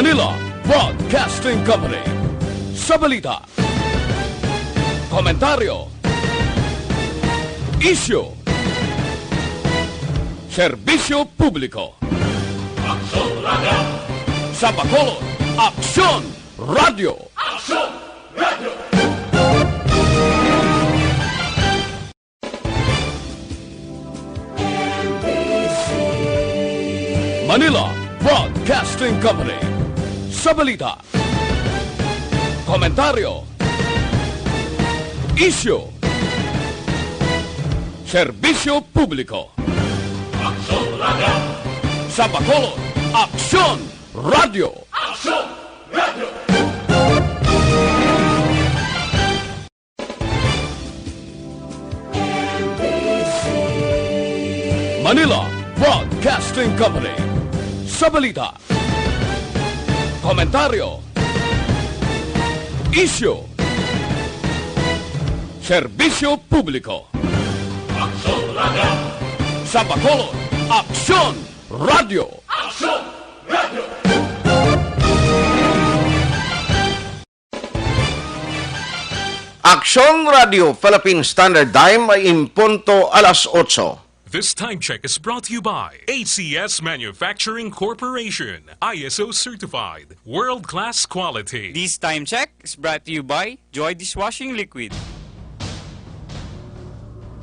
Manila Broadcasting Company. Sa balita, komentaryo, isyu, serbisyo publiko. Aksyon Radio! Sa Bacolod, Aksyon Radio! Aksyon Radio! Manila Broadcasting Company. Sa balita, komentaryo, isyu, serbisyo publiko. Aksyon Radio! Sa Bacolod, Aksyon Radio! Aksyon Radio! Manila Broadcasting Company. Sa balita, komentaryo, isyu, serbisyo publiko. Aksyon Radio! Sa Bacolod, Aksyon Radio! Aksyon Radio! Aksyon Radio Philippine Standard Time ay impunto alas 8. This time check is brought to you by ACS Manufacturing Corporation, ISO certified, world-class quality. This time check is brought to you by Joy Dishwashing Liquid.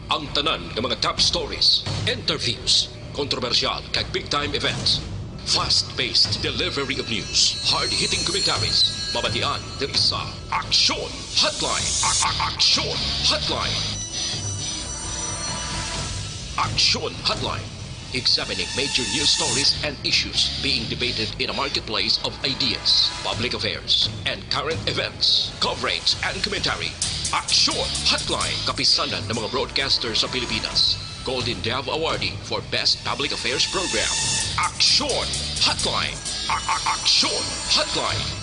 Ang tanan ng mga top stories, interviews, kontrobersyal kag big-time events, fast-paced delivery of news, hard-hitting commentaries, babatian ng isa, Aksyon Hotline! Aksyon Hotline! Aksyon Hotline, examining major news stories and issues being debated in a marketplace of ideas, public affairs, and current events, coverage and commentary. Aksyon Hotline, kapisanan ng mga broadcasters sa Pilipinas. Golden Dove Awardee for Best Public Affairs Program. Aksyon Hotline. Aksyon Hotline.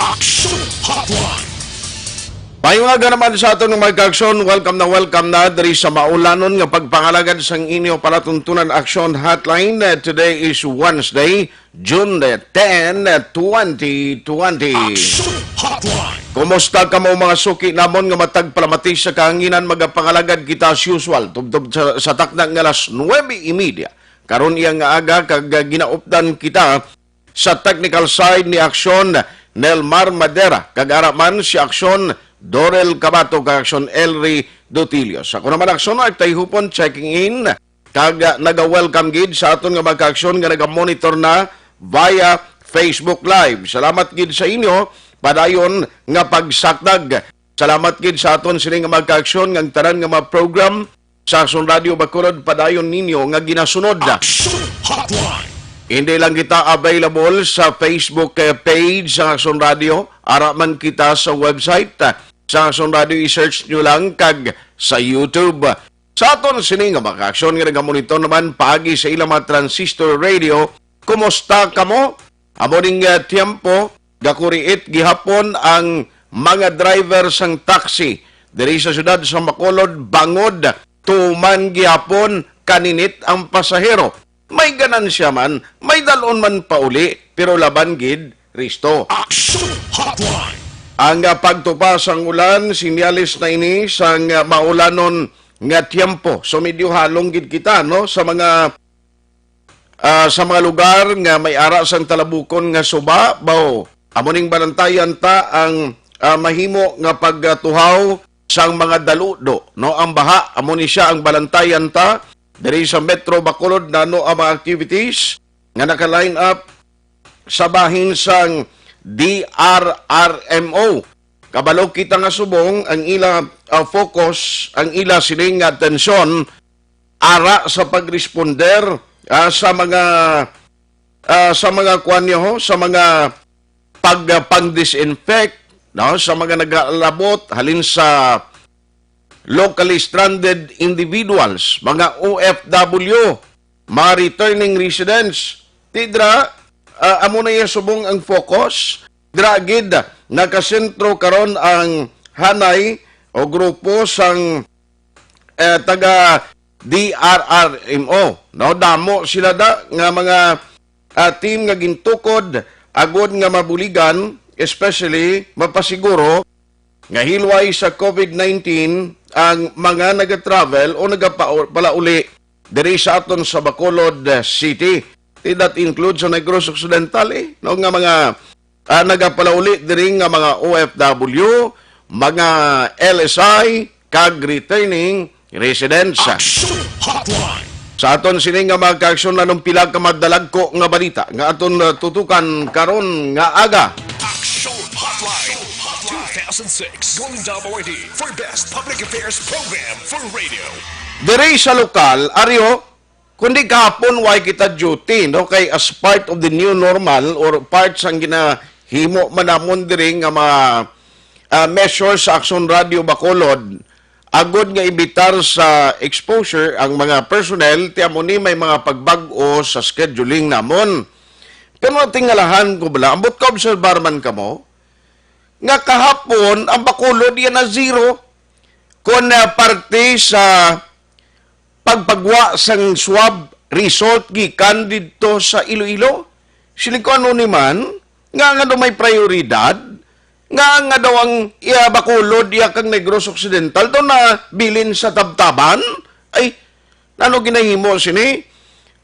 Aksyon Hotline! Payungaga naman sa aton ng mga aksyon, welcome na diri sa maulanon nga pagpangalagad sang inyo palatuntunan Aksyon Hotline. Today is Wednesday, June 10, 2020. Aksyon Hotline! Kumusta ka mo mga suki namon nga matag palamati sa kahanginan magapangalagad kita as usual tubtob sa takdang alas 9:30. Karon iya nga aga kag ginaupdan kita sa technical side ni Aksyon Nelmar Madera kag araman si Aksyon Dorel Cabato kag Aksyon Elry Dotilio. Sa kuno man Aksyon ay tayhupon checking in kag naga-welcome gid sa aton nga mag-aksyon nga naga-monitor na via Facebook Live. Salamat gid sa inyo padayon nga pagsakdag. Salamat gid sa aton sini nga mag-aksyon nga tanan nga mga program sa Aksyon Radio Bacolod padayon ninyo nga ginasunod. Aksyon Hotline! Hindi lang kita available sa Facebook page sa Aksyon Radio, ara man kita sa website sa Aksyon Radio, i-search nyo lang kag sa YouTube. Sa aton sini nga mag-aksyon nga nagamonitor naman pagi sa ilang mga transistor radio. Kumusta ka mo? Amo ning tiempo gakuriit gihapon ang mga driver sang taxi diri sa syudad sa Bacolod bangod tuman gihapon kaninit ang pasahero. May ganansya man, may dalon man pauli, pero laban gid risto. Aksyon Hotline! Ang pagtupas ang ulan, sinyalis na ini sang maulanon nga tiempo. So medyo halong gid kita no sa mga lugar nga may ara sang talabukon nga suba, baw. Amoning balantayan ta ang mahimo nga pagtuhaw sang mga daludo, no? Ang baha, amo ni siya ang balantayan ta. Diri sa Metro Bacolod nano ang mga activities nga naka-line up sa bahin sang DRRMO. Kabalo kita nga subong ang ila focus, ang ila sining atensyon ara sa pagresponder sa mga kuanyo ho, sa mga pang-disinfect, no, sa mga nagalabot halin sa locally stranded individuals, mga OFW, mga returning residents. Tidra, amo na yung subong ang focus. Dragid, nakasentro karon ang hanay o grupo sang taga DRRMO. No, damo sila da nga mga team nga gintukod agod nga mabuligan, especially mapasiguro nga hilway sa COVID-19 ang mga nag-travel o nagapalauli diri sa aton sa Bacolod City. That includes sa Negros Occidental no nga mga nagapalauli diri nga mga OFW, mga LSI, kag returning residents. Action Hotline. Sa aton sini nga magka-aksyon na nung pilag ka madalagko nga balita nga aton tutukan karon nga aga. Action Hotline. 2006 Golden Dome Awardee for Best Public Affairs Program for Radio. Diri sa lokal, Aryo, kundi kahapon why kita duty, no? Kay as part of the new normal or part sang ginahimo manamon diri nga mga measures sa Action Radio Bacolod, agod nga ibitar sa exposure ang mga personnel, tiamo ni may mga pagbag-o sa scheduling namon. Pero tingalahan ko bala, ambot ka obserbar man kamo, nga kahapon, ang Bacolod yan na zero kung parte sa pagpagwa sang swab result gikan dito sa Iloilo. Siling ko ano ni man, nga daw may prioridad, nga daw ang Bacolod, kang Negros Occidental, daw na bilin sa tabtaban, ay, ano ginahimo sini?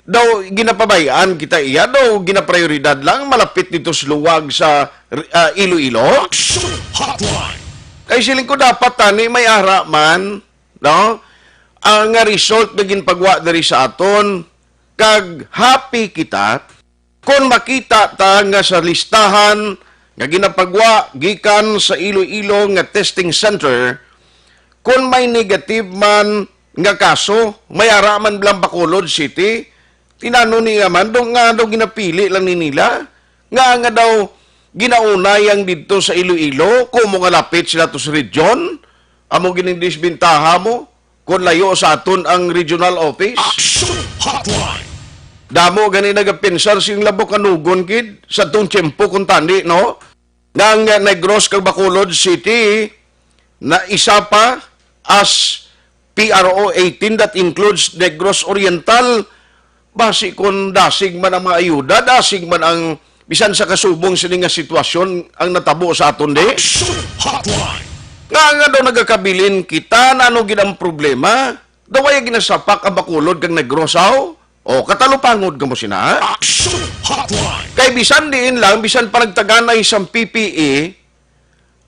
Daw ginapabayaan kita daw ginaprioridad lang, malapit dito sa luwag sa Iloilo. Action Hotline. Kay siling ko dapat tani may ara man, no? Ang result na ginpagwa diri sa aton, kag happy kita kung makita ta nga sa listahan nga ginapagwa gikan sa Iloilo nga testing center, kung may negative man nga kaso, may ara man blang Bacolod City, tinano niya man, nga daw ginapili lang ni nila, nga daw ginaunayang dito sa Iloilo, kung mga lapit sila to sa region, amo ginindisbintaha mo, kung layo sa aton ang regional office. Action Hotline. Damo gani nagapinsar sing labo kanugon kid sa tong tiyempo kung tani, no? Nga Negros kag Bacolod City na isa pa as PRO 18 that includes Negros Oriental, basi kung dasig man ang mga ayuda, dasig man ang bisan sa kasubong sini nga sitwasyon ang natabo sa aton di. Action Hotline. Nga daw nagakabilin kita na ano gid ang problema, daw ay ginasapak ang Bacolod kag Negros aw. O katalupangod ka mo sina. Action Hotline. Kay bisan diin lang, bisan pa nagtaganay sa PPE,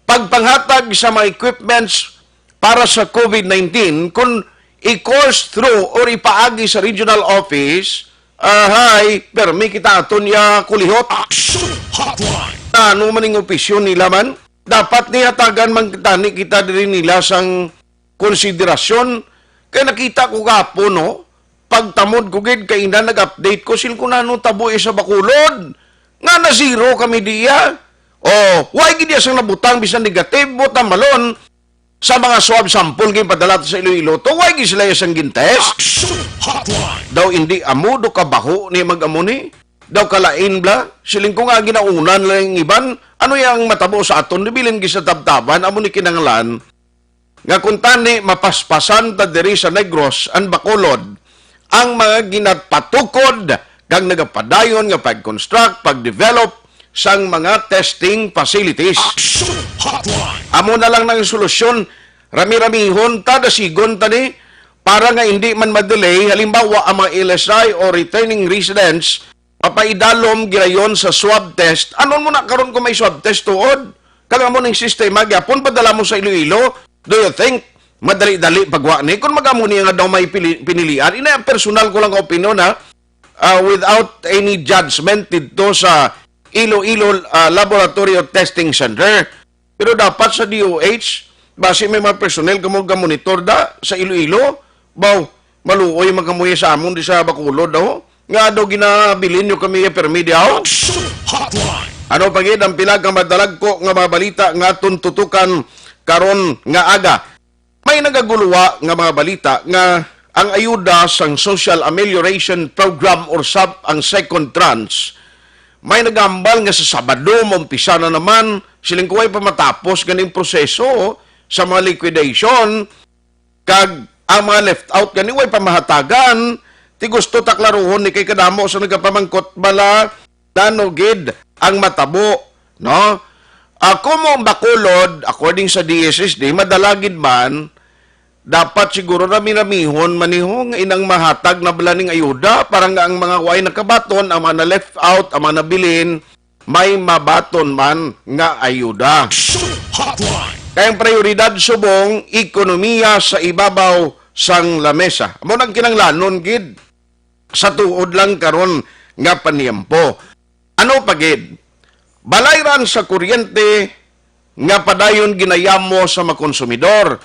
pagpanghatag sa mga equipments para sa COVID-19, kung i-course through or ipaagi sa regional office, permi kita aton ya kulihot. Action Hotline. Ano man yung opisyon nila man, dapat nihatagan man tani kita diri nila sang konsiderasyon. Kaya nakita ko kapon, no? Pagtamod ko gid kay ina nag-update ko sil ko nano tabo sa Bacolod. Nga na zero kami diya. Why gid sang nabutang bisan negative butang malon sa mga swab sample gid padala sa Iloilo. To why gid sila sang gintest? Action Hotline. Daw hindi amo do kabaho ni mag-amo ni. Daw kalain bla. Siling ko nga ginaunan lang iban. Ano yang matabo sa aton nibilin gid sa tabtaban amo ni kinanglan. Nga kung tani mapaspasan ta diri sa Negros ang Bacolod, ang mga ginatpatukod kang nagapadayon nga pag-construct, pag-develop sang mga testing facilities. Action Hotline. Amo na lang ng solusyon, rami-ramihon, tadasigon tani, para nga hindi man madelay, halimbawa ang mga LSI o returning residents, mapaidalom girayon sa swab test. Ano mo na karon kung may swab test tuod? Kaya mo ng sistema, gyapon padala mo sa Iloilo, do you think madali-dali pagwa ni kung magamuni nga daw may pinilian? Ina personal ko lang opinion without any judgment dito sa Iloilo Laboratory of Testing Center. Pero dapat sa DOH, base may mga personnel kamo monitor da sa Iloilo, maluoy magamuya sa amon di sa Bacolod daw. Nga daw ginabilin nyo kami permi daw. Action Hotline. Ano pagid ang pilag nga madalag ko nga mabalita nga tuntutukan karon nga aga. May nagaguluwa nga mga balita nga ang ayuda sang Social Amelioration Program or SAP ang second tranche. May nagambal nga sa Sabado, umpisa na naman, siling kuway pa matapos ganing proseso sa mga liquidation, kag ang mga left out gani way pamahatagan, Ti gusto taklaruhon ni kay kadamo sa nagapamangkot bala nanugid ang matabo, no? Ako mo bakulod, according sa DSSD, madalagid man, dapat siguro rami-ramihon manihong inang mahatag na balaning ayuda para nga ang mga way nakabaton, ang mga left out, ang mga nabilin, may mabaton man nga ayuda. Kayang prioridad subong, ekonomiya sa ibabaw sang lamesa. Amo nang kinanglanon gid sa tuod lang karon nga paniempo. Ano pagid? Balayran sa kuryente nga padayon ginayamo sa mga konsumidor.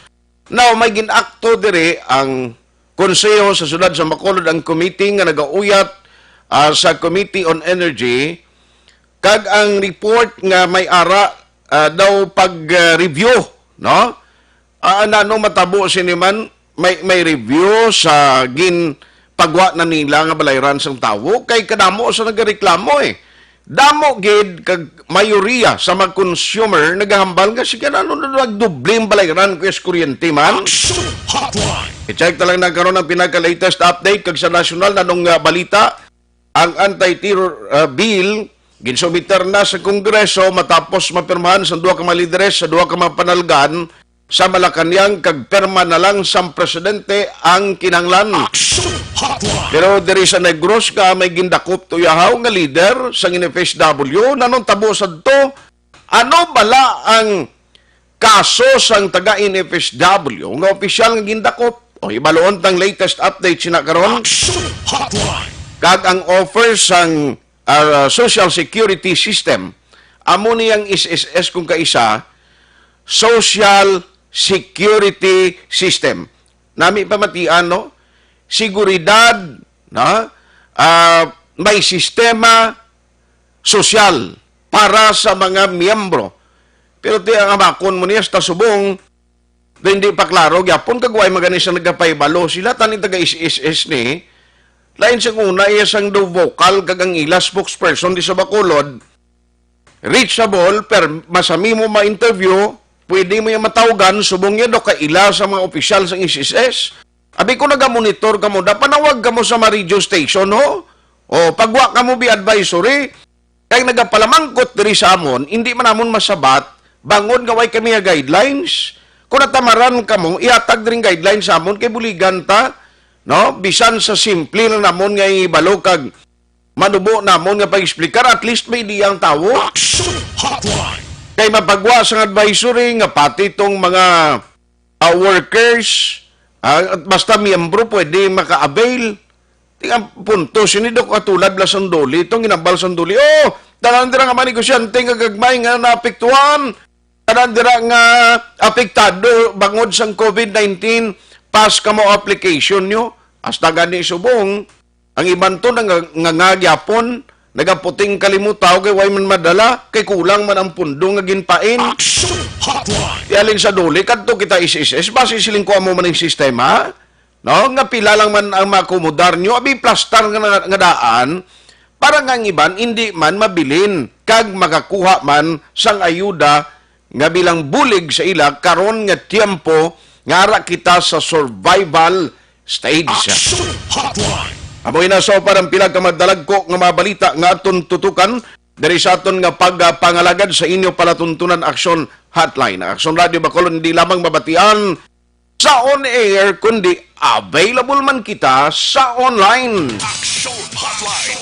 Now, may ginakto dire ang konseho sa siyudad sa Bacolod, ang committee nga nagauyat sa Committee on Energy, kag ang report nga may ara daw pag-review, no? Nanong matabo siniman, may review sa pagwa na nila nga balayran sang tawo, kay kadamo sa nagareklamo eh. Damo gid kag mayoriya sa mga consumer nagahambal nga sige ano nagdubling balayran ko kuryente man. I-check talang nagkaroon ng pinaka-latest update kag sa nasyonal nanong balita ang anti-terror bill ginsumiter na sa Kongreso matapos mapirmahan sa duha ka mga lideres sa duha ka mga panalgan sa Malacañang kag perma na lang sa presidente ang kinahanglan. Pero diri sa Negros ka may gindakop tuyahaw nga leader sa NFSW nanong tabo sadto ano bala ang kaso sang taga NFSW nga opisyal nga gindakop o ibaloon tang latest update sina karon kag ang offer sang social security system amo niyang SSS kung kaisa social security system. Nami pamatian, no? Seguridad, na? May sistema sosyal para sa mga miyembro. Pero ti ang amakon mo niya sa subong, hindi pa klaro, gyapon kagway magani sa nagkapaybalo, sila taning taga SSS ni, lain siyang una, iya siyang do vocal kagang ila spokesperson di sa Bacolod, reachable, per masami mo ma-interview, pwede mo yung matawagan, subong yan do kaila sa mga opisyal sa SSS. Abi ko naga-monitor ka mo, panawag ka mo sa mga radio station, ho? O pagwa ka mo bi advisory, kaya nagapalamangkot diri sa amon, hindi man amon masabat, bangon gaway kami nga guidelines. Kung natamaran ka mo, iatag rin guidelines sa amon, kay buligan ta, no? Bisan sa simple lang namon nga ibalo kag manubo namon nga pag-explicar, at least may diyang tawo. Kay mapagwa sa advisory nga pati itong mga workers at basta miyembro pwede maka-avail. Tingnan punto, sinido katulad la sanduli, itong ginambal sanduli. Oh, tanan dira nga manigosyante nga gagmay nga naapektuhan. Tanan dira nga apektado bangod sang COVID-19, pass ka mo application nyo. Hasta gani subong, ang iban to nga nagyapon, nagaputing kalimutaw kay way man madala kay kulang man ang pundo nga ginpain. Tialin sa duli kadto kita SSS base siling ko mo man ang sistema, no? Nga pila lang man ang makomodar nyo abi plastar nga daan para nga ang iban hindi man mabilin kag makakuha man sang ayuda nga bilang bulig sa ila karon nga tiempo nga ara kita sa survival stage. Amoy na so parang pilag ka madalag ko nga mabalita nga aton tutukan dari sa aton nga pagpangalagad sa inyo palatuntunan aksyon hotline. Aksyon Radio Bacolod hindi lamang mabatian sa on-air kundi available man kita sa online. Action Hotline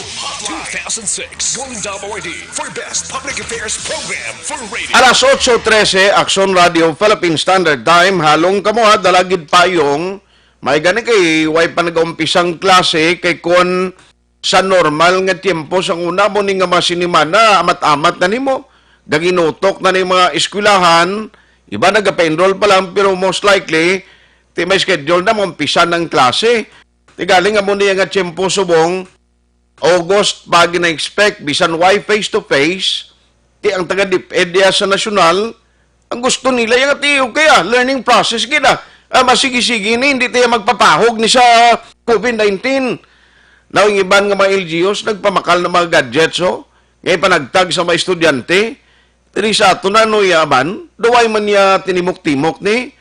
2006 Golden WID for Best Public Affairs Program for Radio. Alas 8:13 Aksyon Radio Philippine Standard Time. Halong kamo ha dalagid payong may gani kay way pa nag-umpisang klase kay kon sa normal nga tiempo sa una mo ni nga masinimana amat-amat na nimo gaginutok na ni mga eskwelahan iba nagapa-enroll pa lang pero most likely ti may schedule na mo umpisa ng klase ti galing nga mo niya nga tiempo subong August pa gina-expect bisan why face to face ti ang taga DepEd sa nasyonal ang gusto nila yung tiyo kaya learning process gina masigi-sige ni, hindi tayo magpapahog ni sa COVID-19. Now, yung iban nga mga LGUs, nagpamakal ng mga gadgets, oh. Ngayon pa nagtag sa mga estudyante. Tiri sa ato na, no, yaman, duway man niya tinimok-timok ni,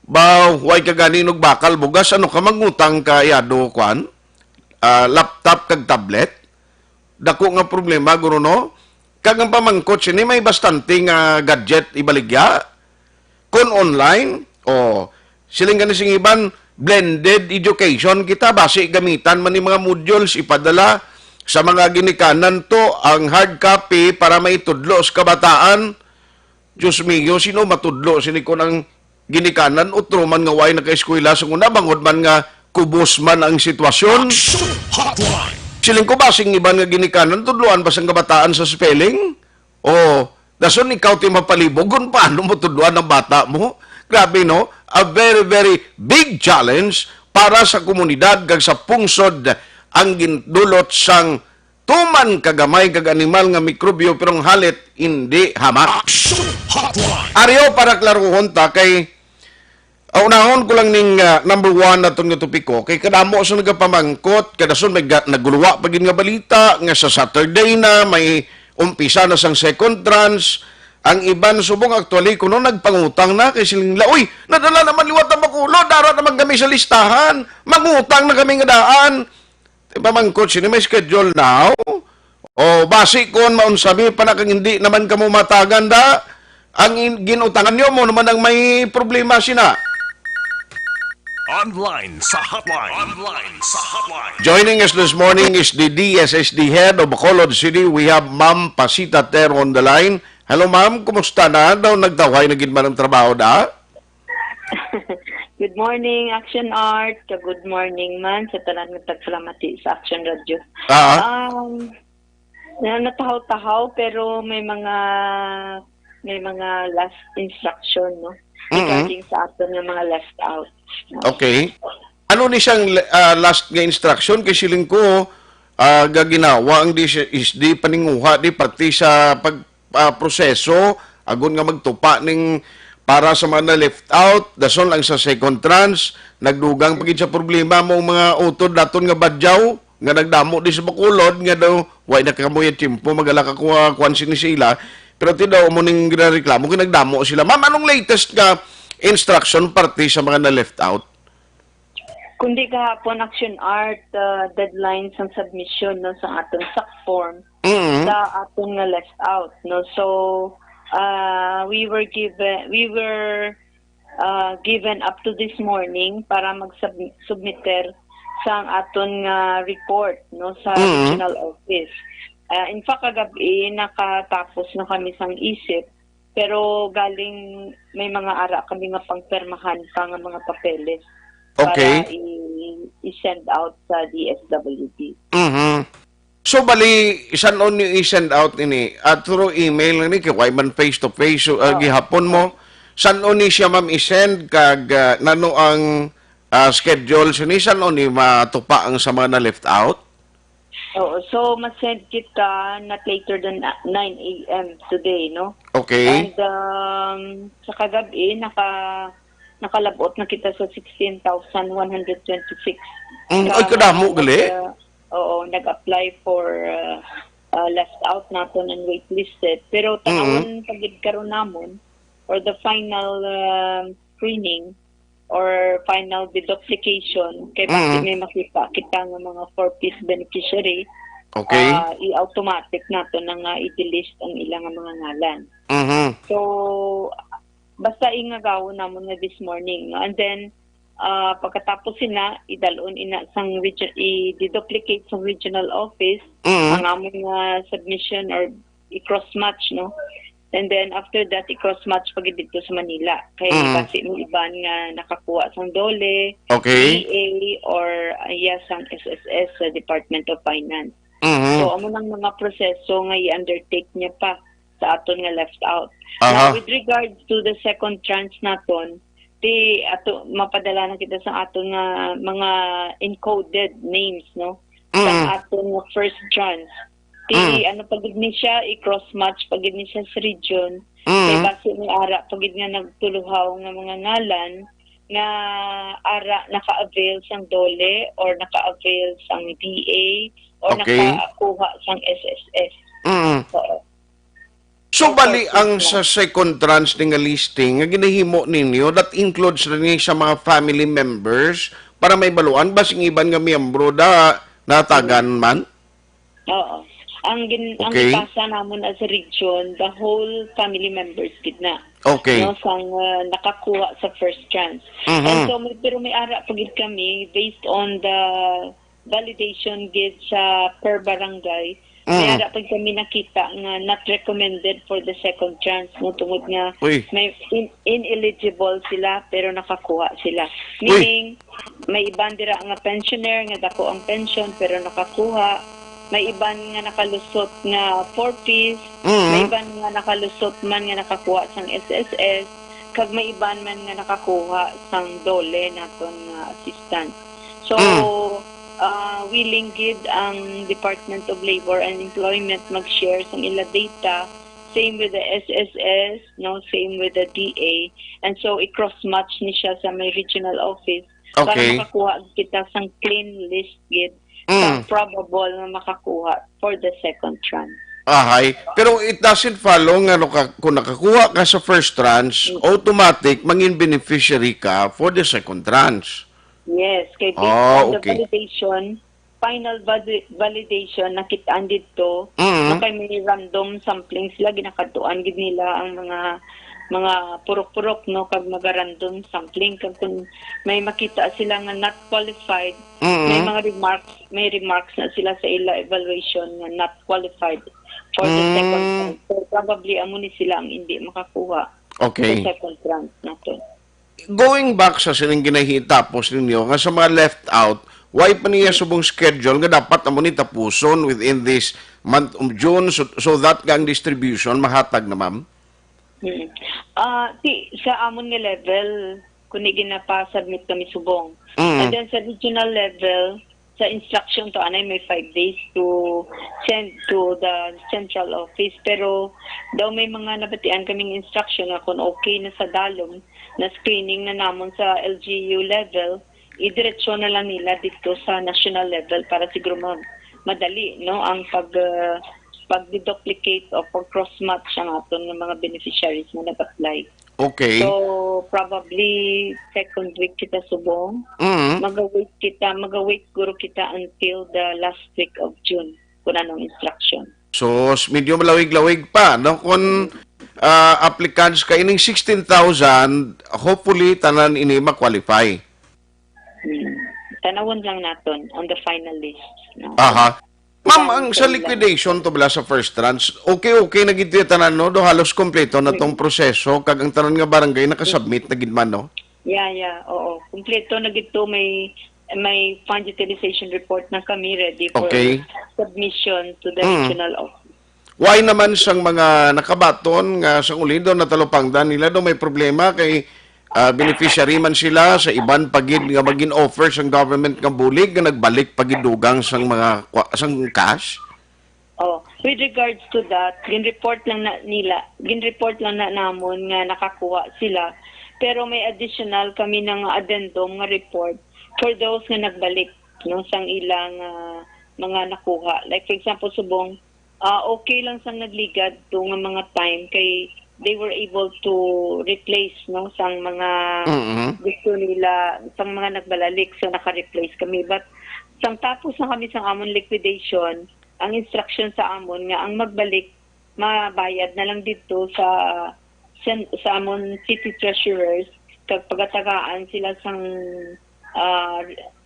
ba, huway ka ganinog bakal bugas, ano ka magngutang ka, yado, kwan? laptop kag tablet. Dako nga problema guro no. Kag ang pamangkot sini may bastante nga gadget ibaligya. Kun online o siling ganis sing iban blended education kita base gamitan man ni mga modules ipadala sa mga ginikanan to ang hard copy para maitudlo sa kabataan. Diyos mio, sino matudlo sini ko ng ginikanan utro man nga way naka-eskwela sa una bangod man nga kubos man ang sitwasyon. Action Hotline. Siling ko basing iban nga ginikanan tudloan ba sang kabataan sa spelling? O dason ikaw ti mapalibog kung paano mo tudloan ang bata mo? Grabe no? A very very big challenge para sa komunidad kag sa pungsod ang gindulot sang tuman kagamay kag animal nga mikrobyo pero ang halit hindi hamak. Action Hotline. Ariyo para klaruhon ta kay unahon ko lang ning number 1 na itong nga topiko kay kadamo sa nagapamangkot kadason may naguluwa pagin nga balita nga sa Saturday na may umpisa na sang second tranche ang iban subong actually kuno nagpangutang na kay siling uy nadala naman liwat na makulo dara naman kami sa listahan mangutang na kami nga daan pamangkot sino may schedule now o basi kon maunsabi pa na kang hindi naman kamo matagan da ang ginutangan nyo mo naman ang may problema sina. Online sa hotline. Online sa hotline. Joining us this morning is the DSSD head of Bacolod City. We have Ma'am Pasita Ter on the line. Hello ma'am, kumusta na? Daw nagtawhay na gid man ang trabaho da? Good morning, Action Art. Good morning man sa tanan ng tagsalamati sa Action Radio. Natahaw-tahaw pero may mga last instruction no regarding sa aton nga mga left out. Okay. Ano ni siyang last nga instruction kay siling ko gaginawa ang DSSD paninguha di pati sa proseso agon nga magtupa ning para sa mga left out dason lang sa second tranche nagdugang pagid sa problema mo mga utod daton nga badyaw nga nagdamo di sa Bacolod nga daw way nakamoy timpo magala ka kuan sini sila pero ti daw mo ning ginareklamo kay nagdamo sila. Ma'am, anong latest nga instruction parte sa mga na left out? Kundi kahapon Action Art deadline sa submission no sa atong SAC form sa atong nga left out no. So we were given up to this morning para mag-submitter sa aton nga report no sa regional office. In fact, kagabi nakatapos na kami sang isip pero galing may mga ara kami nga pangpermahan pa nga mga papeles Okay. para i-send out sa DSWD. So bali isan on yung i-send out ini at through email ni kay man face to face gihapon mo san on ni siya ma'am i-send kag nano ang schedule so ni san on ni matupa ang sa mga na left out? Oo, so ma-send kita not later than 9 a.m. today, no? Okay. And sa kagabi, nakalabot na kita sa 16,126. Ay, kadamo gali? Oo, nag-apply for left out naton and waitlisted. Pero tanawon pagid karon namon for the final screening or final deduplication kay bakit may makita kita nga mga 4-piece beneficiary. Okay. I-automatic nato na nga i-delist ang ilang mga ngalan. So basta ingagaw namon nga this morning, no? And then pagkatapos sina idalon ina sang i-duplicate sa regional office ang among submission or i-cross match, no? And then after that i-cross match pag dito sa Manila kay kasi mo iban nga nakakuha sang DOLE, Okay. DA or sang SSS sa Department of Finance. So amo nang mga proseso nga i-undertake niya pa sa aton nga left out. Now, with regards to the second tranche naton, ato mapadala na kita sa aton nga mga encoded names, no? Sa aton nga first tranche. Ano pagid ni siya i-cross match pagid ni siya sa region. Kay base ni ara pagid nga nagtuluhaw nga mga ngalan nga ara naka-avail sang DOLE or naka-avail sang DA or nakakuha sang SSS. So bali ang sa second tranche nga listing nga ginahimo ninyo that includes rin sa mga family members para may baluan basing iban nga miyembro da natagan man? Oo. Ang Okay. ipasa namon as a region, the whole family members gid na. Okay. No, sang nakakuha sa first chance. Mhm. And so pero may ara pagid kami based on the validation gid sa per barangay. May ara pag kami nakita nga not recommended for the second chance no tungod nga Uy. may ineligible sila pero nakakuha sila. Meaning may iban dira nga pensioner nga dako ang pension pero nakakuha. May iban nga nakalusot nga 4Ps, may iban nga nakalusot man nga nakakuha sang SSS, kag may iban man nga nakakuha sang dole naton nga assistance. So, willing gid ang Department of Labor and Employment mag-share sang ila data, same with the SSS, no, same with the DA, and so i-cross-match ni siya sa may regional office para Okay. makakuha kita sang clean list gid sa probable na makakuha for the second tranche. Ahay. Pero it doesn't follow nga kung nakakuha ka sa first tranche, automatic mangin beneficiary ka for the second tranche. Yes, kay based on the Okay. validation, final validation nakitaan dito, Mhm. na kay may random sampling sila ginakatuan gid nila ang mga purok-purok no kag mga-random sampling kag kung may makita sila nga not qualified, may mga remarks na sila sa ila evaluation nga not qualified for the second tranche. So probably amo ni sila ang hindi makakuha Okay. sa second tranche nato. Going back sa sining ginahitapos ninyo, nga sa mga left out, why pa niya subong schedule nga dapat amo ni tapuson within this month of June so that ang distribution mahatag na, ma'am? Sa amon nga level, kuni ginapa-submit kami subong. Mm. And then sa regional level, sa instruction to anay may 5 days to send to the central office. Pero daw may mga nabatian kaming instruction na kung okay na sa dalom na screening na namon sa LGU level, idiretso na lang nila dito sa national level para siguro madali no ang pag-duplicate o pag-cross-match ang aton ng mga beneficiaries na nag-apply. Okay. So, probably second week kita subong. Mhm. Mag-wait guro kita until the last week of June kung anong instruction. So, medyo malawig-lawig pa. No? Kung applicants ka ining 16,000, hopefully, tanan ini ma-qualify. Tanawon lang naton on the final list. No? Aha. Ma'am, ang sa liquidation to bala sa first tranche, okay na gid tanan no, do halos kompleto na tong proseso kag ang tanan nga barangay nakasubmit na gid man no. Yeah, oo. Kompleto na gito may fund utilization report na kami ready for Okay. submission to the regional office. Why naman sang mga nakabaton nga sang ulido na talupangdan nila do may problema kay beneficiary man sila sa iban pagid nga magin offer sang government nga bulig nga nagbalik pagid dugang sang mga sang cash. Oh, with regards to that, gin-report lang na namon nga nakakuha sila. Pero may additional kami ng addendum nga report for those nga nagbalik no sang ilang mga nakuha. Like for example subong okay lang sang nagligad to nga mga time kay they were able to replace no sang mga gusto nila sang mga nagbalalik so naka-replace kami, but sang tapos na kami sang amon liquidation, ang instruction sa amon nga ang magbalik mabayad na lang dito sa amon city treasurers kag pagatagaan sila sang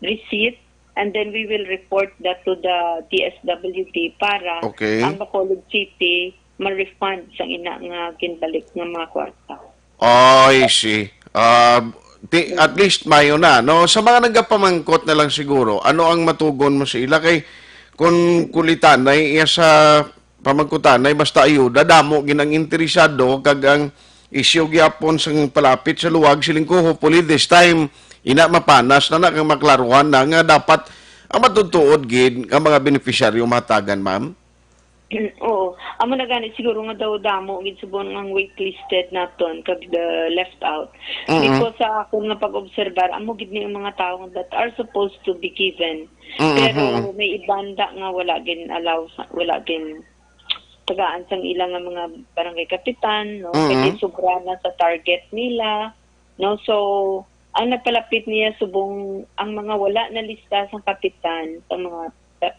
receipt, and then we will report that to the DSWD para Okay. ang Bacolod City ma-refund sa ina nga ginbalik nga mga kwarta. I see. At least mayo na no. Sa mga nagapamangkot na lang siguro, ano ang matugon mo sa ila kay kung kulitanay iya sa pamangkutanay basta ayuda damo ginang interesado kag ang issue gyapon sang palapit sa luwag siling ko hopefully this time ina mapanas na kang maklaruhan na nga dapat ang matutuod gid ang mga beneficiaryo matagan, ma'am. Oo. Amo na gani siguro nga daw damo gid subon ang waitlisted naton kag the left out. Because sa ako nga pag-obserbar amo gid ni mga tawo that are supposed to be given. Pero may ibanda nga wala gin allow, wala gin tagaan sang ilang nga mga barangay kapitan no kay sobra na sa target nila no. So ang nagpalapit niya subong ang mga wala na lista sa kapitan sa mga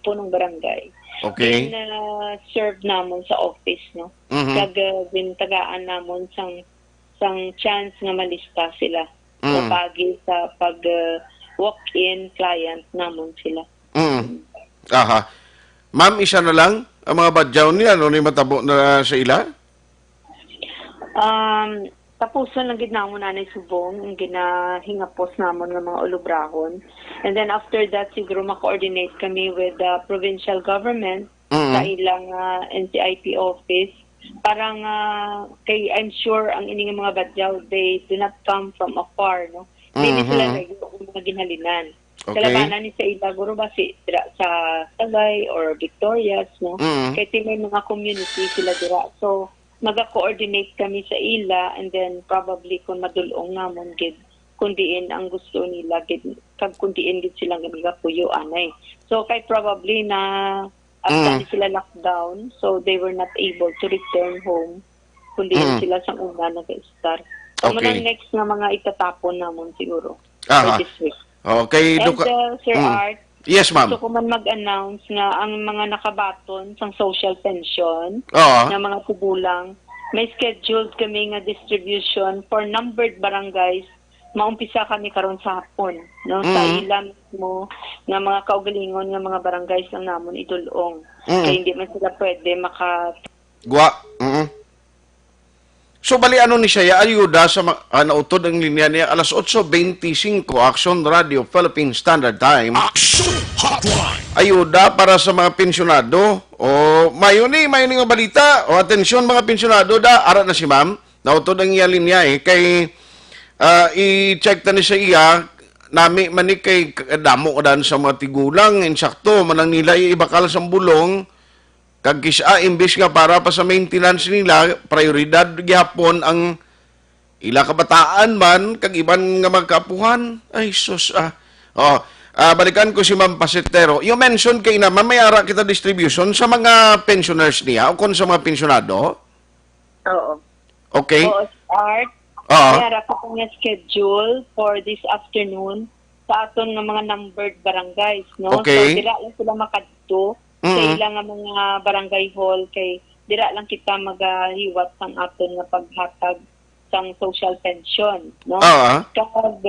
punong barangay. Okay. Then, serve namon sa office, no? Kag bintagaan namon sang chance nga malista sila. So, pagi sa pag walk-in client namon sila. Aha. Ma'am, isa na lang ang mga badyaw niya, ano ni matabo na sa ila? Tapuson lang gid namon nanay subong ang ginahingapos namon nga mga ulubrahon. And then after that siguro ma-coordinate kami with the provincial government sa ilang NCIP office. Parang kay I'm sure ang ining mga badyaw they do not come from afar, no. Hindi sila mga ginhalinan. Okay. Sa labanan ni sa ila guro ba sa Sagay or Victorias, no. Kay may mga community sila dira. So maga-coordinate kami sa ila and then probably kung madulong namon gid kundiin ang gusto nila gid kag kundiin gid silang gamigapuyo anay. So kay probably na after sila lockdown, so they were not able to return home kundiin sila sa una nag-start. So Okay. next nga mga itatapon namon siguro Aha. for this week. Okay, And Sir Art, yes, ma'am. gusto ko man mag-announce nga ang mga nakabaton sang social pension Oo. na mga tubulang, may scheduled kami nga distribution for numbered barangays. Maumpisa kami karon sa hapon, no? Sa ilang mo nga mga kaugalingon nga mga barangays lang namon idulong. Kaya hindi man sila pwede Gwa. So, bali ano ni siya, ayuda sa nautod ang linya niya, alas 8:25, Action Radio, Philippine Standard Time. Action Hotline. Ayuda para sa mga pensyonado. O, mayuni nga balita. O, atensyon mga pensyonado, ara na si ma'am. Nautod ang iya linya kay i-check ta ni sa iya, nami manik kay damo ka dan sa mga tigulang, insakto, manang nila ibakal sa bulong, kag kisa imbis nga para pa sa maintenance nila prioridad gyapon ang ila kabataan man kag iban nga magkaapuhan ay sus balikan ko si Ma'am Pasitero. You mentioned kay na mamayara kita distribution sa mga pensioners niya o kon sa mga pensionado. Oo. Okay. Oo, Art. Oo. Kaya ko nga schedule for this afternoon sa aton nga mga numbered barangays, no? Okay. So, dira lang sila makadto sa ilang nga mga barangay hall kay dira lang kita magahiwat sang aton nga paghatag sang social pension, no? Kapag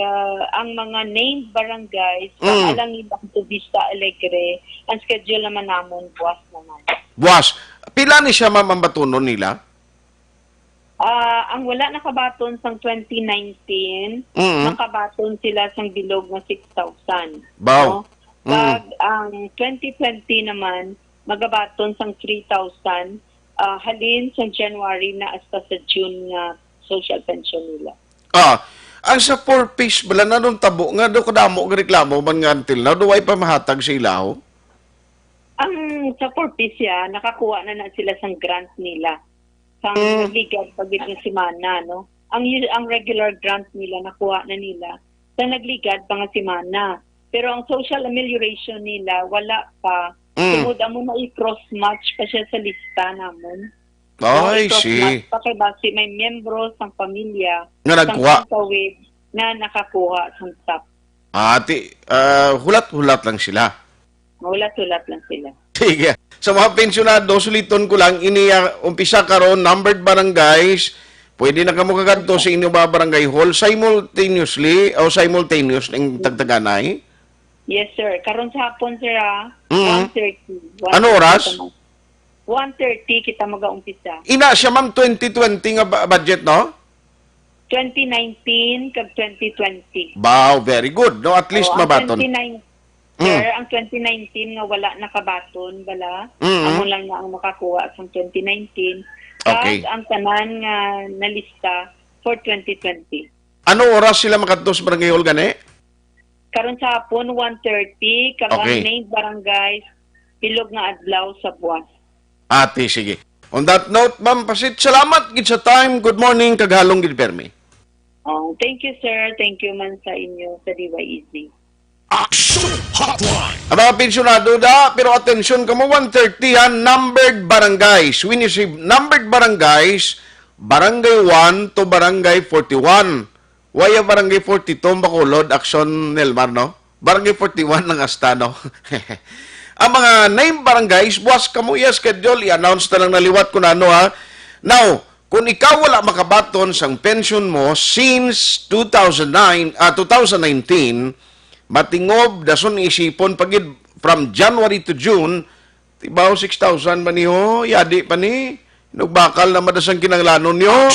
ang mga named barangays sa alang ilang to Vista Alegre, ang schedule naman namon buwas naman. Buwas. Pila ni siya ma'am ang batunon nila? Ang wala nakabaton sang 2019, nakabaton sila sang bilog nga 6,000. Wow. No? Pag ang 2020 naman, magabaton sang 3,000, halin sa January na hasta sa June nga social pension nila. Ang sa 4-piece bala na nung tabo nga do kadamo nga reklamo man nga until now, do ay pamahatag sa ilaw? Ang sa 4-piece nakakuha na sila sang grant nila. Sang nagligad pagit ng simana, no? Ang regular grant nila, nakuha na nila. Sa nagligad pa nga simana. Pero ang social amelioration nila, wala pa. Tungod mo na i-cross-match pa siya sa lista namon. Ay, see. Pa kay base may miyembro sang pamilya Nga nagkuha. na nakakuha sang SAP. Ate, hulat-hulat lang sila. Hulat-hulat lang sila. Sige. Sa mga pensyonado, suliton ko lang, umpisa karon numbered barangays, pwede na kamo kagadto sa inyo ba barangay hall simultaneously o simultaneous ng tagtaganay? Yes, sir. Karon sa hapon, sir, 1:30. Ano oras? 1:30 kita mag-umpisa. Ina siya ma'am 2020 nga budget, no? 2019 kag 2020. Wow, very good. No, at least mabaton. Sir, ang 2019 nga wala nakabaton bala. Amo lang na ang makakuha sa 2019. Okay. Kag ang tanan nga nalista for 2020. Ano oras sila makadto sa barangay hall gani? Karon sa hapon 1:30 kag Okay. ang named barangays bilog nga adlaw sa buwas. Ate, sige. On that note, ma'am, pasit salamat gid sa time. Good morning, kag halong gid permi. Thank you, sir. Thank you man sa inyo sa DYEZ. Action Hotline. Ang mga pensyonado pero attention kamo 1:30 numbered barangays. When you say numbered barangays, barangay 1 to barangay 41. Waya barangay 42 Bacolod, Action Nelmar, no? Barangay 41 ng Astano. ang mga name barangays, buwas kamuya schedule, i-announce na lang naliwat ko na ano ha. Now, kung ikaw wala makabaton sang pension mo since 2019, matingob, dason isipon, pagid from January to June, tibaw 6,000 ba niyo? Yadi pa ni? Nagbakal na madasang kinanglanon niyo.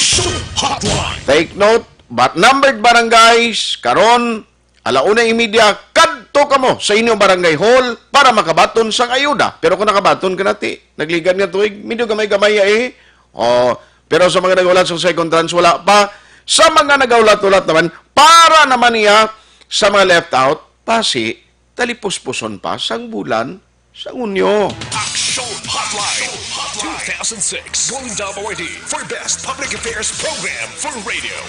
Hotline. Take note, but numbered barangays, karon, 1:30, kadto ka mo sa inyong barangay hall para makabaton sang ayuda. Pero kung nakabaton ka nati, nagligan nga tuig, medyo gamay-gamay eh. Pero sa mga nagaulat sa second trans, wala pa. Sa mga nagaulat-ulat naman, para naman niya sa mga left out, pasi, talipos-puson pa sang bulan, sang unyo. Action Hotline 2006 Golden Dome Awardee for Best Public Affairs Program for Radio.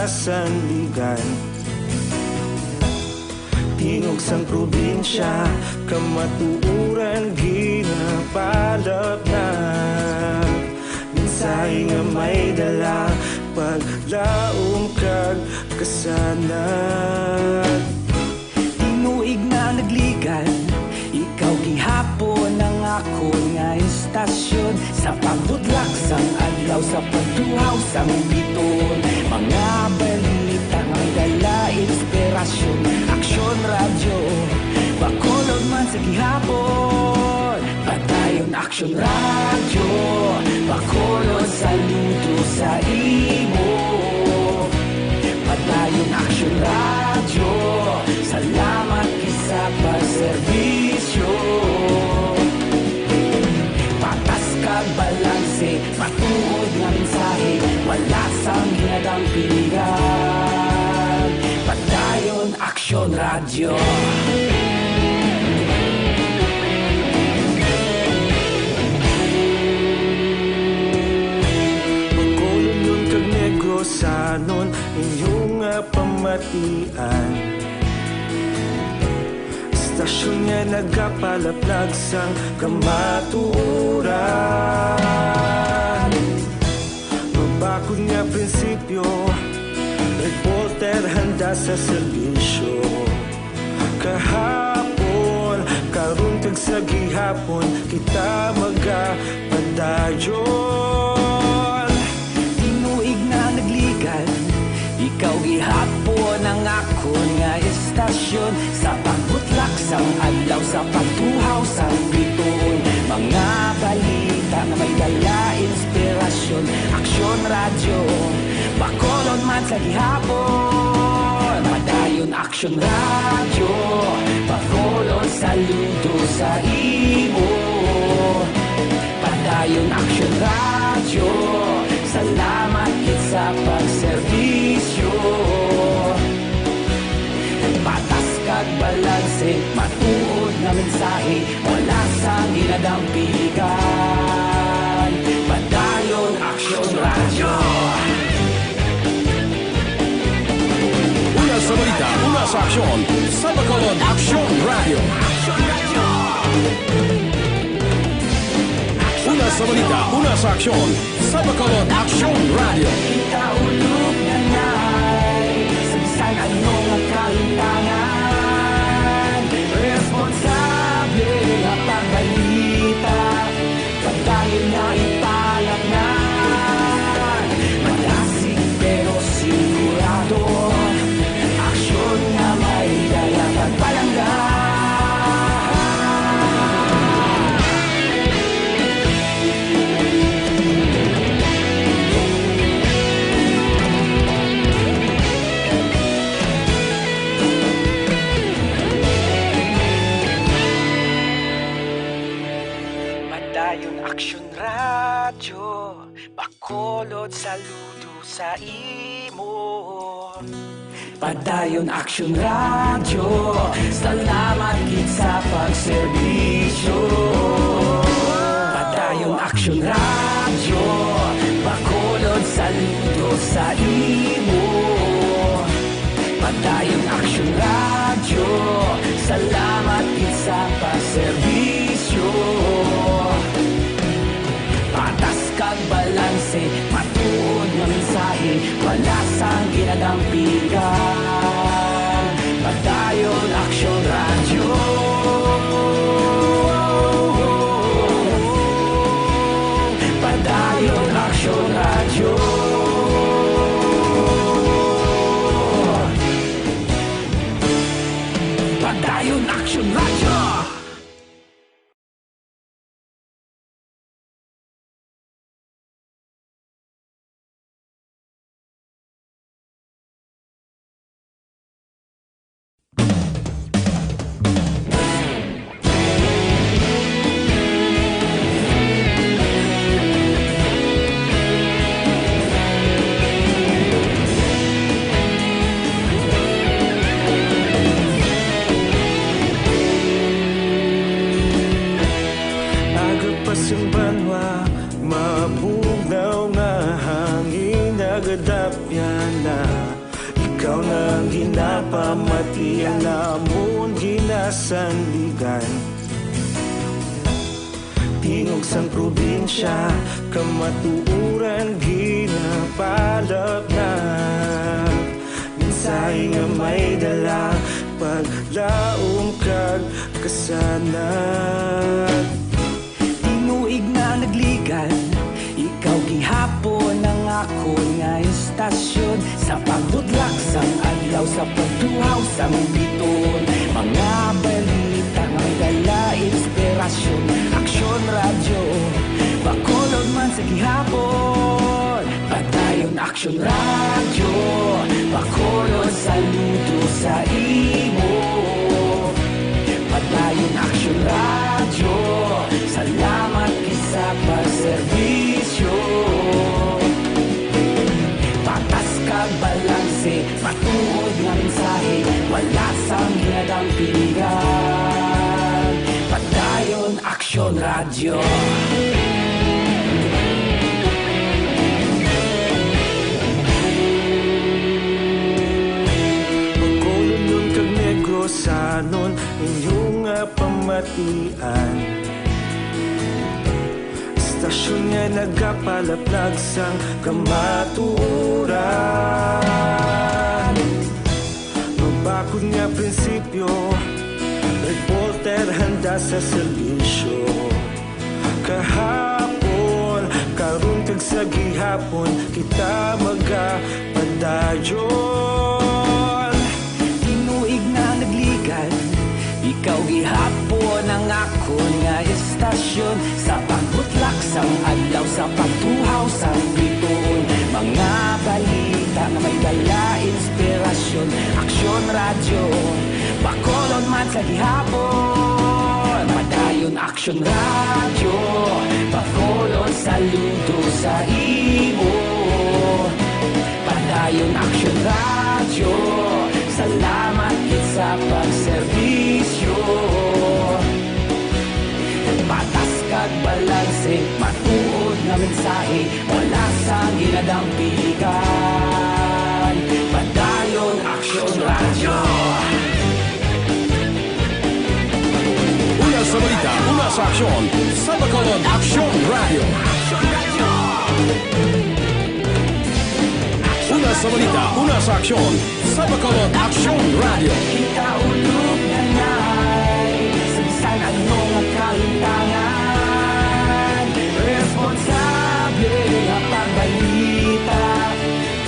Sandigan tingog sang probinsya kamatuuran ginapalap na minsay nga may dala paglaong kag kasanat tinuig na nagligan ikaw gihapon ang ako nga istasyon sa pagbutlak sang adlaw sa pagduhaw sang biton mga balita nga may dala inspirasyon aksyon radyo bakulod man sa gihapon patayon aksyon radyo bakulod saludo sa imo patayon aksyon radyo salamat kisa pagserbisyo patas kag balanse matuod nga mensahe wala sang ginadang pilihan patayon aksyon radyo magkulong nun kag negosanon inyong pamatian istasyon nga nagapalaplag sang kamatuuran mabakod nga prinsipyo reporter handa sa serbisyo kahapon karong kag sa gihapon kita magapadayon tinuig na nagligan ikaw gihapon ang ako nga istasyon sa pagbutlak sang adlaw sa pagtuhaw sang biton mga balita nga may dala inspirasyon aksyon radyo bakolon man sa gihapon padayon aksyon radyo bakolon saludo sa imo padayon aksyon radyo salamat kit sa pagserbisyo patas kag balanse matuod nga mensahe wala sang ginadampigan padayon aksyon radyo Una sa balita, una sa aksyon, sa Bacolod Aksyon Radio. Una sa balita, una sa aksyon, sa Bacolod Aksyon Radio. kita ulog na ngay sa bisan anong ang kalintangan responsable nga pagbalita pagdayon na ipalag na malasig pero sigurado aksyon na may dala pagpalanggan radyo, bakolod saludo sa imo. Padayon Action Radio, salamat gid sa pagserbisyo. Padayon Action Radio, bakolod saludo sa imo. Padayon Action Radio, salamat gid sa pagserbisyo. Patas kag balanse, matuod nga mensahe, wala sang ginadampigan. Padayon Action Radio. Padayon Action Radio. Padayon Action Radio. Yung banwa, mabugnaw nga hangin nagadapyan na. Ikaw nang ginapamatian namon ginasandigan. Tingog sang probinsya, kamatuuran ginapalap na. Minsay nga may dala, paglaom kag kasanat. Tinuig na nagligan, ikaw gihapon ang ako nga istasyon. Sa pagbudlak sang adlaw, sa pagtuhaw sang biton. Mga balita nga dala inspirasyon. Action Radio, bakolod man sa gihapon. Padayon Action Radio, bakolod saludo sa imo. Padayon Action Radio, salamat sa pagserbisyo. Patas kag balanse, matuod nga mensahe, wala sang ginadampigan. Padayon Action Radio. Bakolod nun kag Negrosanon, inyong pamatian. Stasyon nga nagapalaplag sang kamatuoran. Mabakod nga prinsipyo, reporter handa sa serbisyo. Kahapon, karon kag sa gihapon, kita magapadayon. Tinuig na nagligan, ikaw gihapon ang ako nga istasyon. Sa pagbutlak sang adlaw, sa pagtuhaw sang biton. Mga balita nga may dala inspirasyon. Action Radio, bakolod man sa gihapon. Padayon Action Radio, bakolod saludo sa imo. Padayon Action Radio, salamat gid sa pagserbisyo. Patas kag balanse, matuod nga mensahe, wala sang ginadampigan. Padayon Action Radio. Una sa balita, una sa aksyon, sa Bacolod Action Radio. Una sa balita, una sa aksyon, sa Bacolod Action Radio. Kita ulog na na'y sabisan anong ang kalintangan. Responsable ang pagbalita,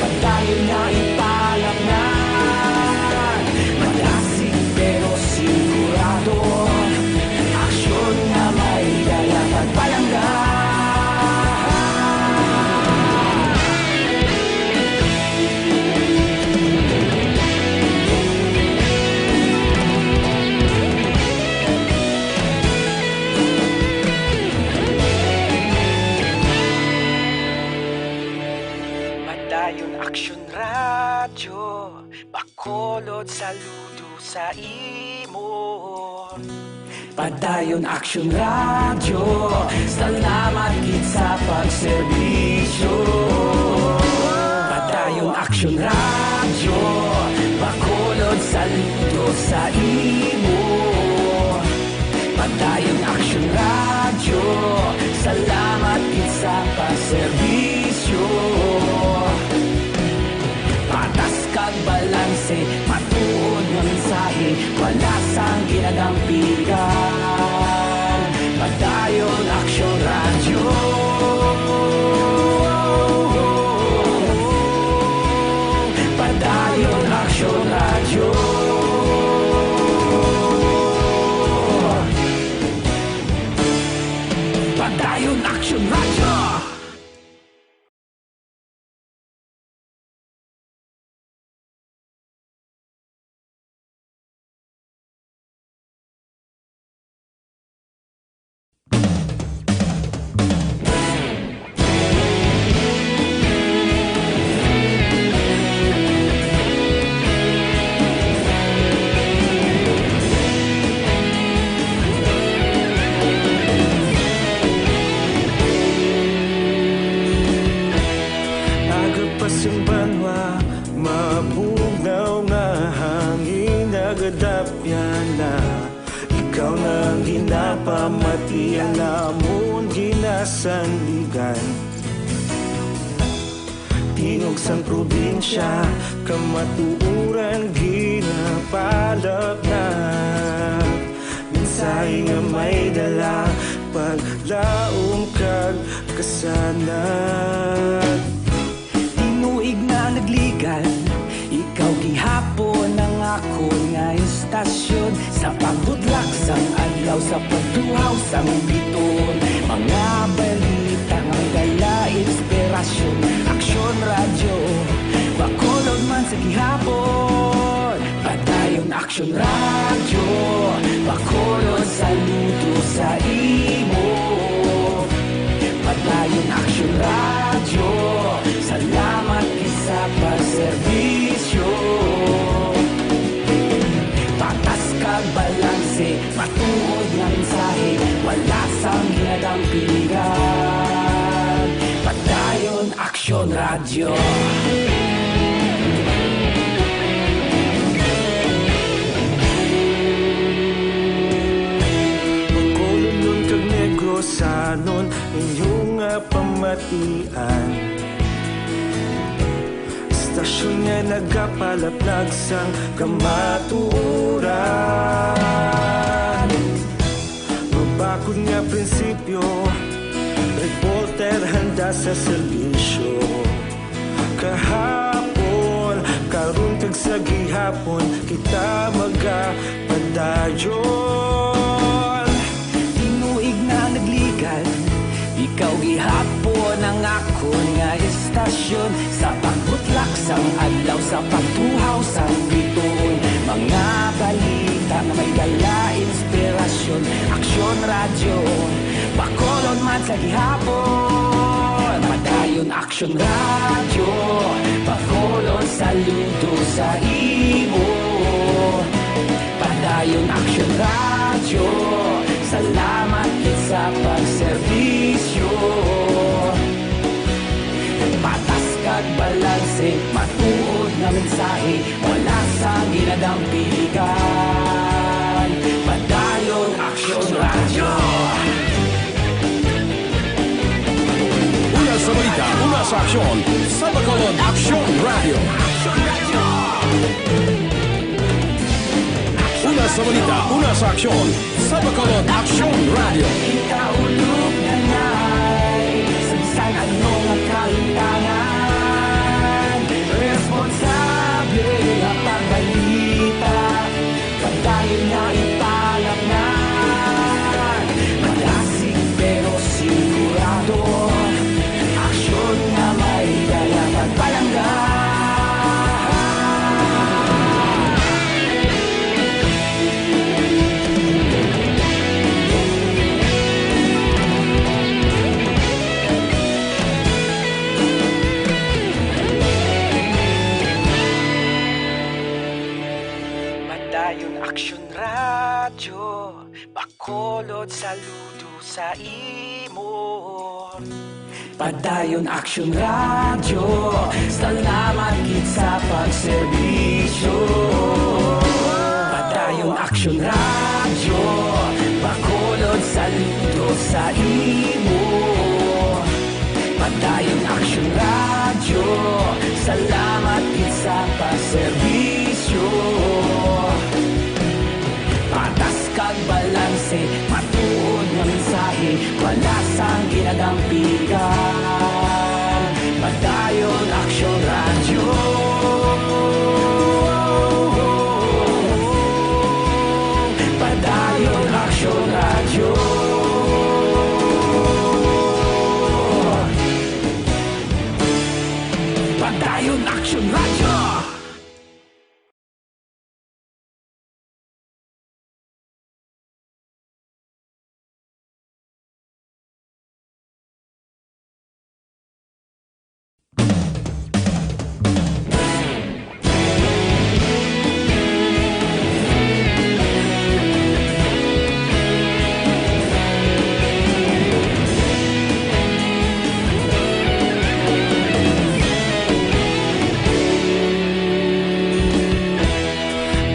padayon na ipalak na. Malasig pero sigurado, aksyon na may dala pagpalanggan. Padayon Aksyon Radyo, Bacolod saludo sa imo. Padayon Aksyon Radyo, salamat gid sa pagserbisyo. Padayon Aksyon Radyo, Bacolod saludo sa imo. Padayon Aksyon Radyo, salamat gid sa pagserbisyo. Patas kag balanse, matuod nga mensahe, wala sang ginadampigan. Padayon Aksyon Radyo. Padayon Aksyon Radyo. Padayon Aksyon Radyo. Agapasang banwa, mabugnaw nga hangin nagadapyan na. Ikaw nang ginapamatian namon ginasanligan. Tingog sang probinsya, kamatuuran ginapalap na. Minsay nga may dala, paglaom kag kasanat. Tinuig na nagligan, ikaw gihapon ang ako nga istasyon. Sa pagbudlak sang adlaw, sa pagtuhaw sang biton. Mga balita nga dala inspirasyon. Aksyon Radyo, Bacolod man sa gihapon. Padayon Aksyon Radyo, Bacolod saludo sa imo. Padayon Aksyon Radyo, salamat sa pagserbisyo. Patas kag balanse, matuod nga mensahe, wala sang ginadampigan. Padayon Aksyon Radyo. Bacolod nun kag Negros sanon inyong pamatian. Istasyon nga nagapalaplag sang kamatuuran. Mabakod nga prinsipyo, reporter handa sa serbisyo. Kahapon, karon kag sa gihapon, kita magapadayon. Tinuig na nagligan, ikaw gihapon ang ako nga istasyon. Sa pagbutlak sang adlaw, sa pagtuhaw sang biton. Mga balita na may dala inspirasyon. Aksyon Radyo, Bacolod man sa gihapon. Padayon Aksyon Radyo, Bacolod saludo sa imo. Padayon Aksyon Radyo, salamat gid sa pagserbisyo. Patas kag balanse, matuod nga mensahe, wala sa ginadampigan. Padayon Aksyon Radyo. Una sa balita, una sa aksyon, sa Bacolod Aksyon Radio. Una sa balita, una sa aksyon, sa Bacolod Aksyon Radio. Ikaulog na na'y sagsang ano nga kahintangan. Responsable nga pagbalita, pagdayon na ipalaknan. Malasig pero sigurado, aksyon na may dala pagpalanggan. Bacolod, saludo sa imo. Padayon Action Radio, salamat gid sa pagserbisyo. Padayon Action Radio, Bacolod, saludo sa imo. Padayon Action Radio, salamat gid sa pagserbisyo. Patas kag balanse, matuod nga mensahe, wala sang ginagampigan. Padayon Action Radio. Padayon Action Radio. Padayon Action Radio.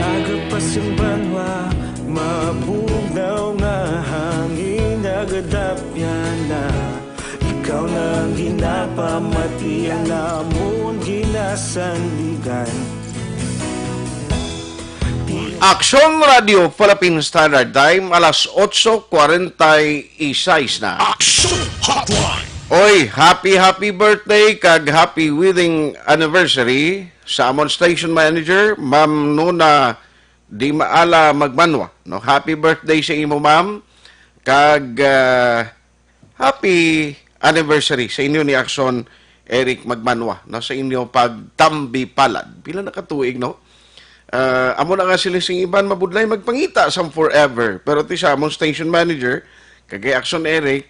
Agapasumbanwa, mabugnaw nga hangin nagadapyan na. Ikaw nang ginapamatian namon ginasandigan. Action Radio Philippine Standard Time, alas 8:46 na. Action Hotline. Oy, happy birthday kag happy wedding anniversary sa amon station manager, Ma'am Nona Di Maala Magmanwa. No, happy birthday sa imo, ma'am. Kag happy anniversary sa inyo ni Action Eric Magmanwa, no, sa inyo pagtambi palad. Pila na katuig, no? Amo na nga sila sing iban mabudlay magpangita sa forever. Pero ti sa amon station manager, kag Action Eric,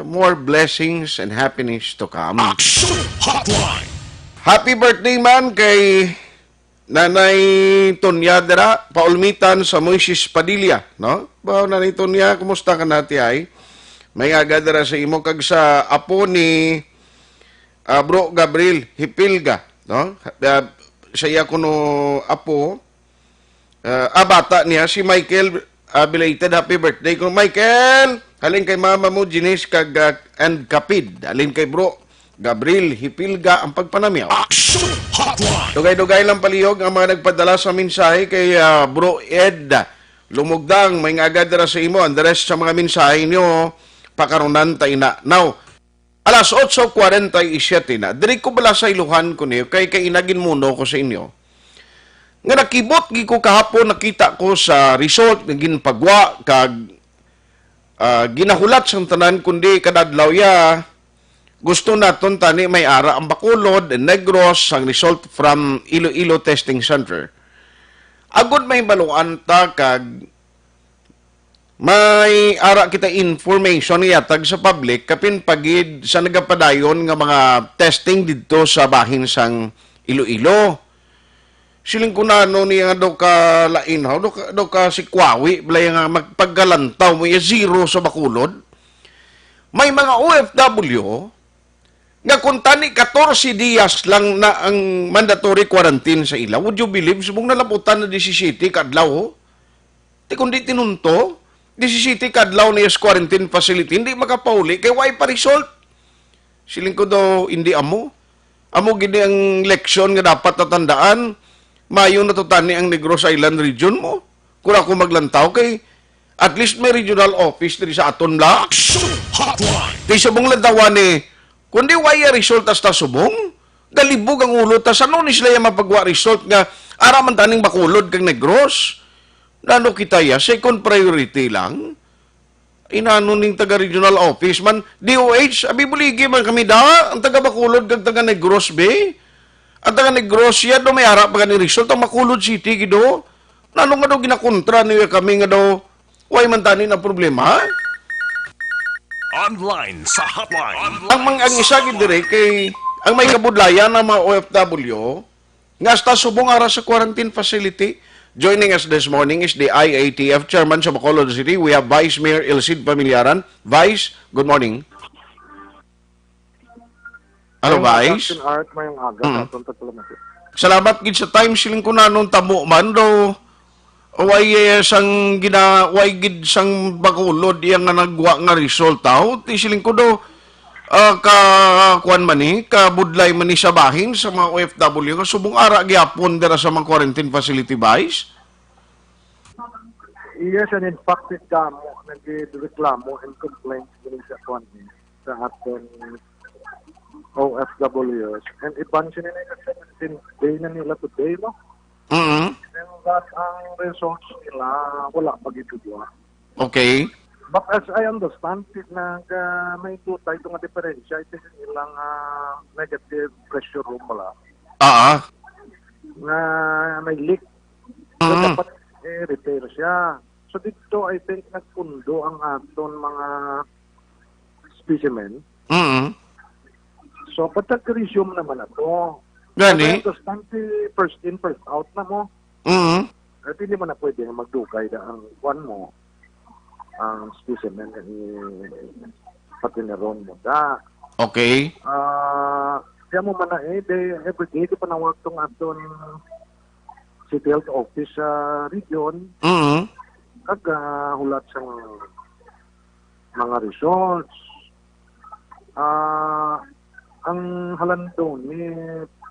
more blessings and happiness to come. Action Hotline. Happy birthday man kay Nanay Tonya dira, paulmitan sa Moises Padilla, no? Bao Nanay Tonya, kumusta ka nati ay? May aga dira sa imo kag sa apo ni Bro Gabriel Hipilga, no? Sa iya kuno apo, bata niya si Michael, belated happy birthday kung Michael. Halin kay mama mo Janice kag and Kapid. Halin kay Bro Gabriel Hipilga ang pagpanamyaw. Action Hotline. Dugay-dugay lang palihog ang mga nagpadala sa mensahe kay Bro Ed Lumugdang. May agad dira sa imo. Ang rest sa mga mensahe niyo, pakarunan tayo na. Now, alas 8:47 na. Diri ko bala sa iluhan ko niyo, kay inagin muno ko sa inyo. Nga nakibot, gi ko kahapon, nakita ko sa result, naging pagwa, kag ginahulat sa tanan, kundi kadadlaw ya, gusto naton tani may ara ang Bacolod and Negros ang result from Iloilo Testing Center. Agod may baluan ta kag may ara kita information yatag sa public kapin pagid sa nagapadayon nga mga testing didto sa bahin sang Iloilo. Siling kunano niya nga daw ka lainhaw, daw ka si Kwawi, balay nga magpaggalantaw mo ya zero sa Bacolod. May mga OFW nga kung tani 14 dias lang na ang mandatory quarantine sa ila. Would you believe? Subong nalaputan na 17 kadlaw. Di kundi tinunto, 17 kadlaw na yung quarantine facility, hindi makapauli, kay why pa result? Siling ko daw, hindi amo. Amo gini ang leksyon nga dapat natandaan, mayo natutani ang Negros Island region mo. Kung ako maglantaw, kay at least may regional office diri sa aton la. Action Hotline. Kay subong lantawan kundi waya result as ta subong, galibog ang ulo ta sa ni sila yung mapagwa result nga araman taning Bacolod kang Negros. Lalo kita ya, second priority lang. Inano ning taga-regional office man, DOH, abibuligi man kami da, ang taga-Bacolod kag taga-Negros be. Ang taga-Negros ya, do may harap pa ni result, ang Bacolod City, gido. Lalo nga daw ginakontra niya kami nga daw, way man tani na problema, Online sa hotline. ang isa gidire kay ang may kabudlayan ng mga OFW nga hasta subong ara sa quarantine facility Joining us this morning is the IATF Chairman sa Bacolod City. We have Vice Mayor Ilcid Pamilyaran. Vice, good morning. Hello, Vice. Art, mayong aga. Salamat gid sa time siling ko na nung tamo man do. Way sang way gid sang Bacolod yang nga nagwa nga result out. Siling ko do ka kuan man ni ka budlay man ni sa bahin sa mga OFW nga subong ara gyapon dira sa mga quarantine facility, Vice. Yes, and in fact, nag-reklamo and complaints din sa kuan sa aton OFWs. And iban sila na 17 day na nila today, no? And that ang results nila, wala pag-itudwa. Okay. But as I understand, may tutay itong diferensya, ito nilang negative pressure room wala. Na may leak. So, dapat repair siya. So dito, I think, nagpundo ang aton mga specimen. So, patag-resume naman ito. Gani? So, first in, first out na mo. At hindi mo na pwede magdugay na ang one mo, ang specimen pati na ron mo da. Okay. Kaya mo man na every day di pa nawag tong aton City Health Office sa region. Hulat sa mga results. Ang halandong ni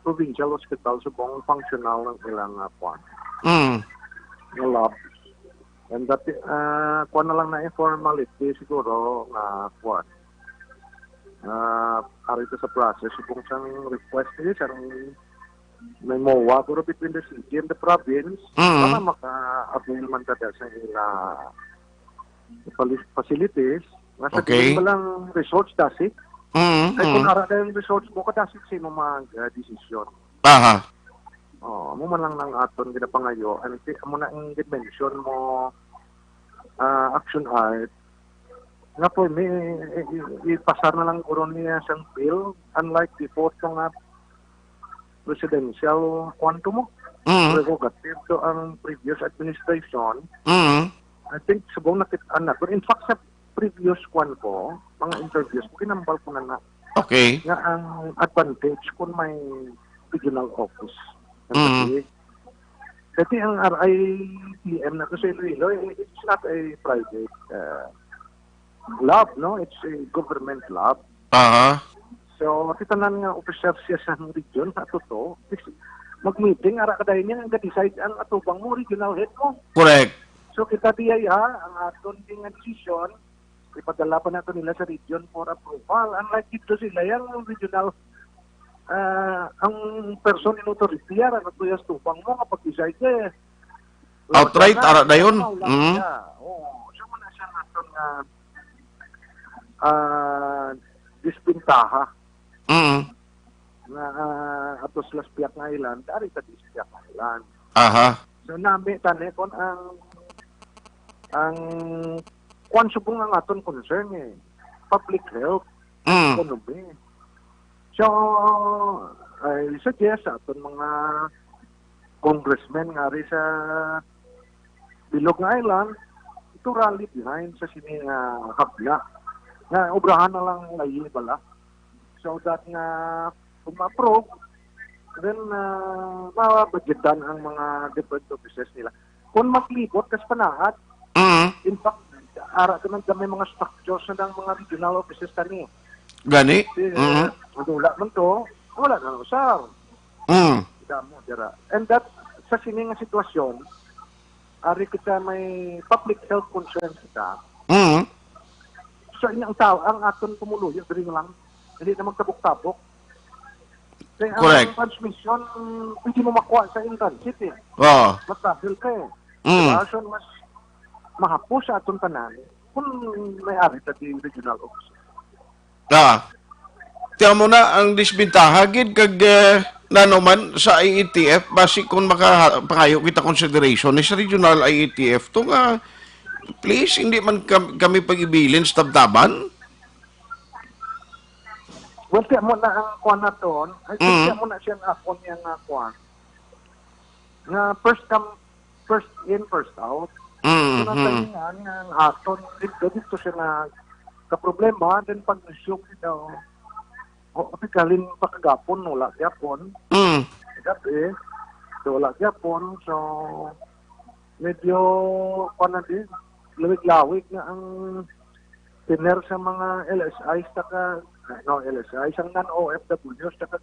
Provincial Hospital subong functional ng ilang kwan. Lab. And that kwan na lang na informality siguro na kwan. Arito sa process subong sang request niya sarang may MOA pero between the city and the province para maka-avail man tada sa facilities. Nasa okay. Walang results dasi. Ay kung ara na yung results mo, kadasig sino mag-desisyon. Mo man lang ng aton ginapangayo. And mo na ang mention mo action art. Nga po, ipasar na lang uron niya siyang bill. Unlike before itong presidential quantum mo. Prerogative to ang previous administration. I think subong nakitaan na. In fact, sa previous kwan ko, mga interviews ko, kinambal ko na. Okay. Nga ang advantage kung may regional office. Kasi ang RITM na kasi it's not a private lab, no? It's a government lab. So, titanan nga officer siya sa region, sa totoo. Mag-meeting, ara ka dahil niya, nga decide ang atubang mo, regional head mo. Correct. So, kita diya ang aton ding decision, ipadala pa nato nila sa region for approval. Unlike dito sila, yung regional, ang person in authority, ano to yung tubang mo, kapag decide eh. Outright, ara na yun. So, muna siya natin dispintaha. Na atos las piyak nga ilan, dari ta dispiyak nga ilan. So, nami, tani, kung ang kung subong ang aton concern public health, economy. So, I suggest aton mga congressmen nga rin sa Bilog nga Island, ito rally behind sa sini habla. Nga, obrahan na lang layi bala. So that nga, kung ma-approve, then mabudgetan ang mga different offices nila. Kung maglibot, kas panahat, in fact, ara ka nang may mga structures na ng mga regional offices kani. Gani? Wala man to, wala na usar. Damo, dira. And that, sa sining nga sitwasyon, ari kita may public health concerns kita. So, ang tao, ang aton pumuluyo, diri lang, hindi na magtabok-tabok. Kaya ang transmission, hindi mo makuha sa internship eh. Matahil ka eh. So, mas mahapos sa atong tanan kung may ari sa regional office. Tiyan mo na ang disbintaha gid kag nanuman sa IETF basi kung makapangayo kita consideration ni sa regional IETF to nga please hindi man kami pag-ibilin sa tabtaban. Well, tiyan mo na ang kuha na to. Tiyan mo na siya ang akon niya nga kuha. Nga first come first in, first out. So, natalingan nga ang aton, dito siya na kaproblema, then pag nasyok daw, kapikalin pa kagapon, wala gyapon. Gabi, so wala gyapon, so medyo, din, lawig-lawig na ang tiner sa mga LSI, LSI, isang non-OFW, saka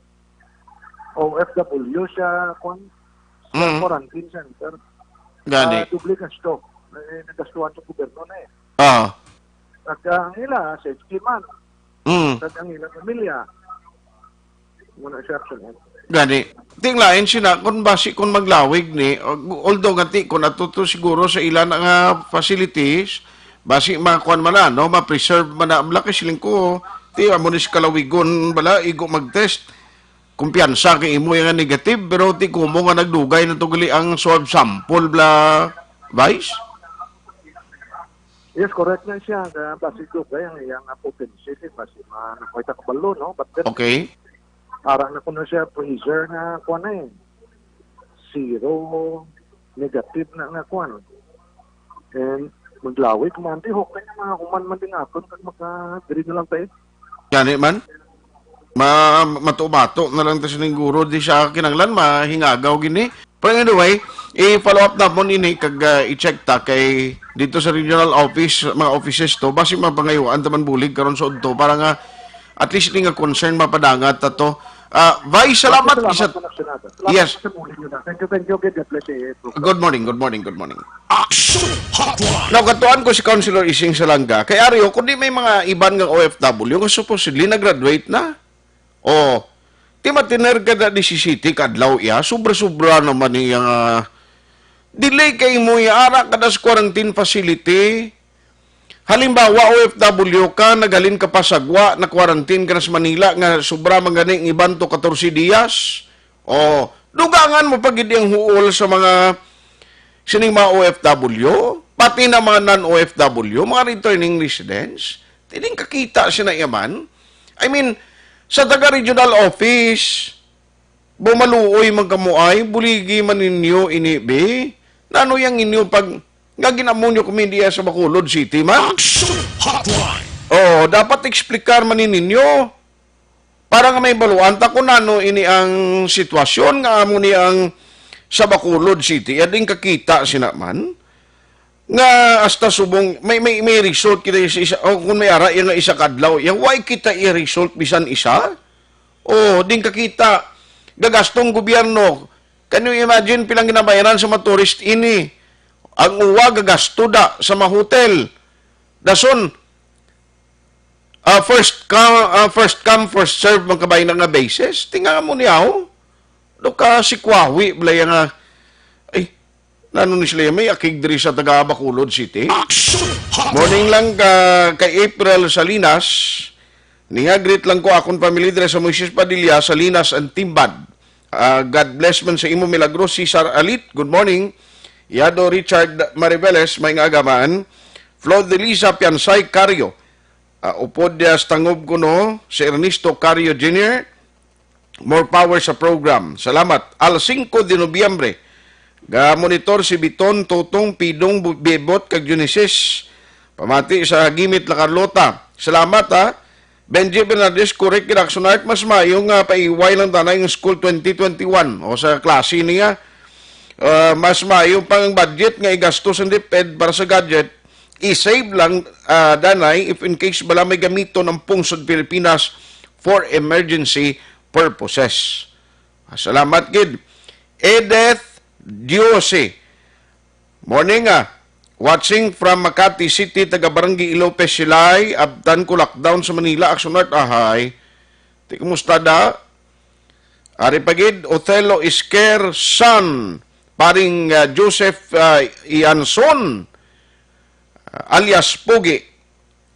OFW sa quarantine center. Gani. Dubli gasto. Nagastuhan sa gobyerno na eh. At ang ila, safety man. At ang ilang pamilya. Muna siya absent. Gani. Tinglain siya kung basi kung maglawig ni, although ganti, kung natuto siguro sa ilan nga facilities, basi makakuan man na, no? Ma-preserve man na, malaki siling ko, ti, amunis kalawigon, bala, igo mag-test, kumpiyansa kay imo yung negative, pero ti kumo nga nagdugay na tugali ang swab sample, bla, Vice? Yes, correct na siya. Basi dugay ang iyang potency, basi nakita ko balo, no? But then, Okay. Arang na ko na siya freezer na kuan na eh. Zero negative na nga kuan. And maglawig man di hokay na mga kuman man din aton kag maka-diri na lang tayo. Gani man? Matubato na lang tayo guro di siya kinanglan, mahingagaw gini. But anyway, i-follow up na po ini kag i-check ta kay dito sa regional office, mga offices to, basi mapangayuan taman bulig karon sa udto para nga at least nga concern mapadangat ato. Vice, salamat. Yes. Thank you. Good morning. Action Hotline. Nakatuan ko si Councilor Ising Salanga. Kay Ario, kundi may mga iban ng OFW nga supposedly na-graduate na. O, ti matiner ka na di si City kadlaw iya, sobra-sobra naman niyang delay kay mo ara ka na sa quarantine facility. Halimbawa, OFW ka, naghalin ka pa sagwa, na quarantine ka na sa Manila, nga sobra maganing iban to 14 diyas. O, dugangan mo pag ang huol sa mga sining mga OFW, pati na mga non-OFW, mga returning residents, tining kakita siya na yaman. I mean, sa taga-regional office, bumaluoy magkamuay, buligi man ninyo inibi, nano yang inyo pag nga ginamunyo kumindiya sa Bacolod City, man? Action Hotline. Oh, dapat eksplikar man ninyo. Para nga may baluan ta kung ano ini ang sitwasyon nga amo ni ang sa Bacolod City. Ading kakita sinaman nga hasta subong may result kita sa isa kung may ara yang isa kadlaw. Yang why kita i-result bisan isa? Oh, ding kakita gagastong gobyerno. Can you imagine pilang ginabayaran sa mga tourist ini? Ang uwa gagasto da sa mga hotel. Dason, first come, first serve mga kabay na nga basis. Tingnan mo niyaw. Do ka si Kwawi, blaya nga, nano ni sila may akig diri sa taga Bacolod City. Morning lang kay April Salinas. Greet lang ko akong pamilya diri sa Moises Padilla, Salinas and Timbad. God bless man sa imo milagro, Cesar Alit. Good morning. Yado Richard Mariveles, may nga agaman. Flo de Lisa Piansay Cario. Upod sa tangob ko no, si Ernesto Cario Jr. More power sa program. Salamat. Al 5 de Nobyembre. Ga-monitor si Biton, Totong, Pidong, Bebot, kag Genesis. Pamati sa Gimit La Carlota. Salamat ha. Benji Bernardes, correct kinaksunart. Mas mayong paiway lang tanay ng school 2021. O sa klase niya. Mas mayong pang budget nga igastos ang DepEd para sa gadget. I-save lang danay if in case bala may gamito ng pungsod Pilipinas for emergency purposes. Salamat, kid. Edith Diose. Morning, watching from Makati City, taga Barangay Ilopez Silay, abtan ko lockdown sa Manila, Action Art, ahay. Di kumusta da? Ari pagid, Othello Isker, son, paring Joseph Ianson, alias Pogi.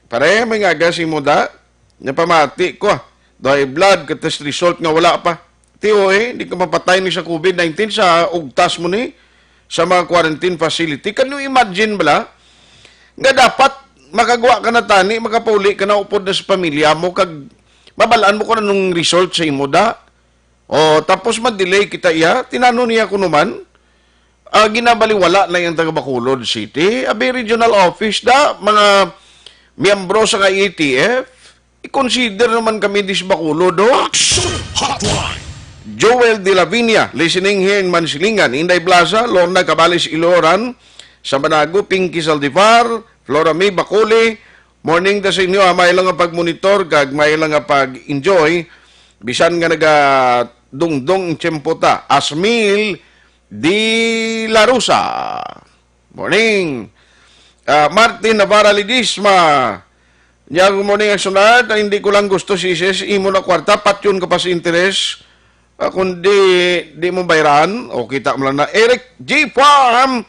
Pare, may nga si mo da, napamati ko, dahil blood, test result nga wala pa. Tiyo hindi ka mapatay ni sa COVID-19 sa ugtas mo ni, sa mga quarantine facility. Can you imagine bala, nga dapat makagawa ka na tani, makapauli ka na upod na sa pamilya mo, kag mabalaan mo ka na nung result sa imo da. O, tapos mag-delay kita iya, tinano niya ko naman, ginabaliwala na yung taga Bacolod City. Abi regional office da, mga miyembro sa ATF, i-consider naman kami dis Bacolod, do. Hotline. Joel De La Viña, listening here in Mansilingan, Inday Plaza, Lorna Cabalis Iloran, sa Manago, Pinky Saldifar, Flora May Bacoli. Morning da sa inyo, may lang nga pag-monitor, kag may lang nga pag-enjoy, bisan nga naga-dungdong tiyempo ta. Asmil Di La Rosa. Morning. Martin Navarra Lidisma. Good morning, Aksonat. Hindi ko lang gusto sisis, imo na kwarta, patyon ka pa sa interes. Kundi di mo bayran, o kita mo lang na. Eric G. Farm,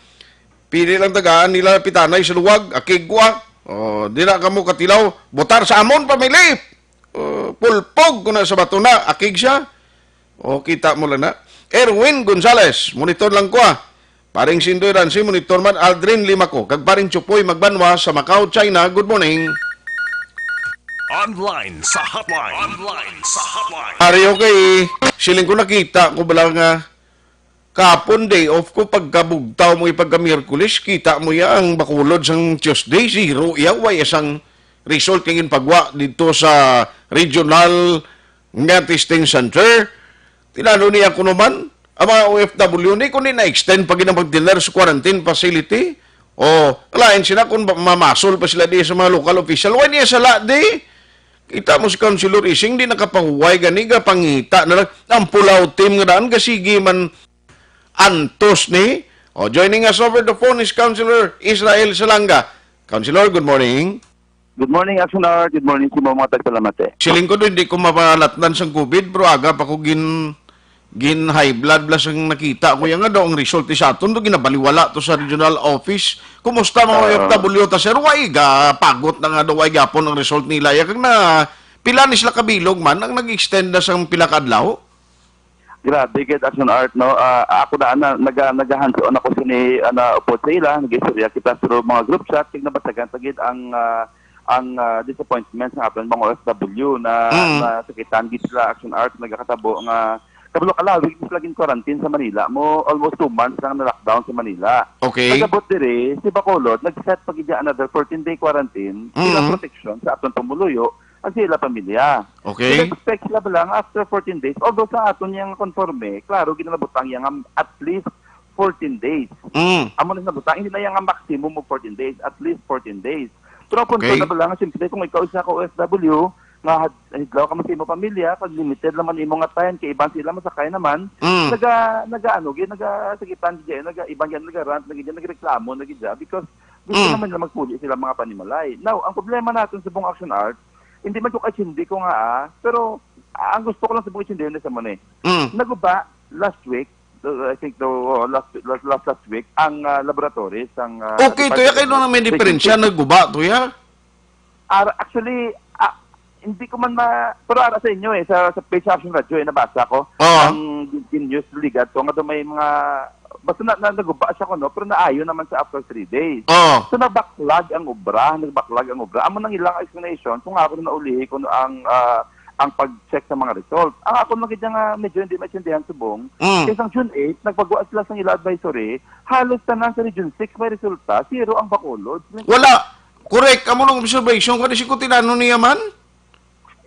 pili lang tagaan nila pitanay sa luwag, akigwa, di na kamo katilaw, botar sa amon, pamili. Pulpog ko na sa bato na, akig siya. O kita mo lang na. Erwin Gonzales, monitor lang ko Paring Sindoy Ransi, monitor man Aldrin Limako, kag paring Chupoy Magbanwa sa Macau, China. Good morning. Online sa hotline. Online sa hotline. Ari, okay. Siling ko nakita ko bala nga kapon day off ko pagkabugtaw mo ipagka-Miyerkules, kita mo ya ang Bacolod sang Tuesday, zero iya, way isang result kagin pagwa dito sa regional nga testing center. Tinano niya ko naman, ang mga OFW ni, kung na-extend pag ginapag-dinner sa quarantine facility, o alain sila kung mamasol pa sila di sa mga local official, why niya sala di? Kita mo si Councilor Ising, di nakapahuway ganiga, pangita na lang, ang pulaw team nga daan, kasigi man antos ni. O, joining us over the phone is Councilor Israel Salanga. Councilor, good morning. Good morning, Aksunar. Good morning si mga tagpalamate. Siling ko doon, hindi ko mapalatnan sa COVID, pero aga pa ko gin high blood plus ang nakita ko yan nga daw ang result sa aton do ginabaliwala to sa regional office. Kumusta mga OFW ta sir? Way ga pagot na nga daw ay gapon ang result nila. Ya kag na pila ni sila kabilog man ang nag-extend na sang pila ka adlaw. Grabe gid Action Art no. Ako na nagahands-on ako sini upod sa ila, nagistorya kita sa mga group chat kag nabasagan tagid ang disappointment sa aton mga OFW na sakitan gid sila Action Art nagakatabo nga kabalo kalawig is laging quarantine sa Manila mo almost 2 months nang na-lockdown sa Manila. Okay. Nagabot dire si Bacolod nag-set pag another 14-day quarantine sila protection sa aton pamuluyo ang sila pamilya. Okay. Expect sila lang after 14 days although sa aton yang konforme klaro ginabutang yang at least 14 days. Amo na nabutang hindi na yang maximum of 14 days at least 14 days. Pero punto na ba lang siyempre kung ikaw isa ka OFW nga hidlaw ka mo sa imo pamilya pag limited naman imo nga tayan kay iban sila masakay naman nagasagitan diyan iban yan nagarant nagreklamo because gusto naman nila magpuli sila mga panimalay. Now ang problema natin sa buong Action Art hindi man ko hindi ko nga pero ang gusto ko lang sa buong hindi sa mo ni naguba last week I think last week ang laboratories ang okay to ya kay no may diferensya naguba to ya actually hindi ko man pero ara sa inyo sa page Action Radio nabasa ko ang news ligat so nga may mga basta naguba siya ko no pero naayo naman sa after 3 days. So nag-backlog ang obra. Amo nang ilang explanation kung ako na ulihi ko no ang pag-check sa mga results. Ang ako nakita nga medyo hindi maintindihan subong. Kasi ang June 8 nagpagawa sila sa ila advisory, halos tanan sa Region 6 may resulta, 0 ang Bacolod. Wala. Correct. Amo nang observation kasi si kutinano niya man.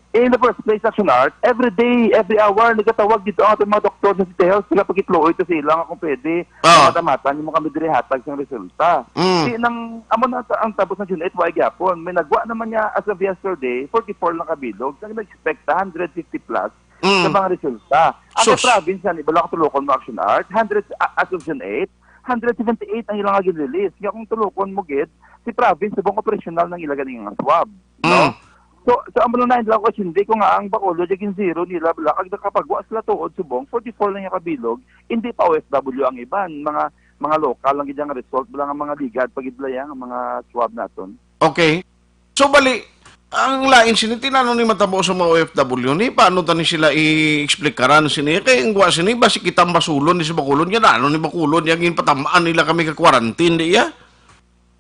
In the first place, Action Art, every day, every hour, nagkatawag dito ang ating mga doktor sa City Health, sila pagitloy ito sila kung pwede, matamatan, yung mga midiri hatag sa resulta. Amo na ang tapos ng June 8, why gapon, may nagwa naman niya as of yesterday, 44 lang kabilog, nag-expect 150 plus sa mga resulta. Ang province yan, ibala ko tulukon mo Action Art, 100 as of June 8, 178 ang ilang agin release. Kaya kung tulukon mo gid, si province, subong operational ng ilagan ng swab. No? So amo na lang ko hindi ko nga ang Bacolod jagin 0 nila bala kag nakapagwa sila tuod subong 44 lang yung kabilog hindi pa OFW ang iban mga lokal lang gid ang result bala nga mga ligad pagidlayan ang mga swab naton. Okay. So bali ang lain sini tinano ni matabo sa mga OFW ni paano tani sila i-explikaran sini kay ang gwa sini basi kitang basulon ni sa Bacolod yan ano ni Bacolod yang patamaan nila kami ka quarantine di ya.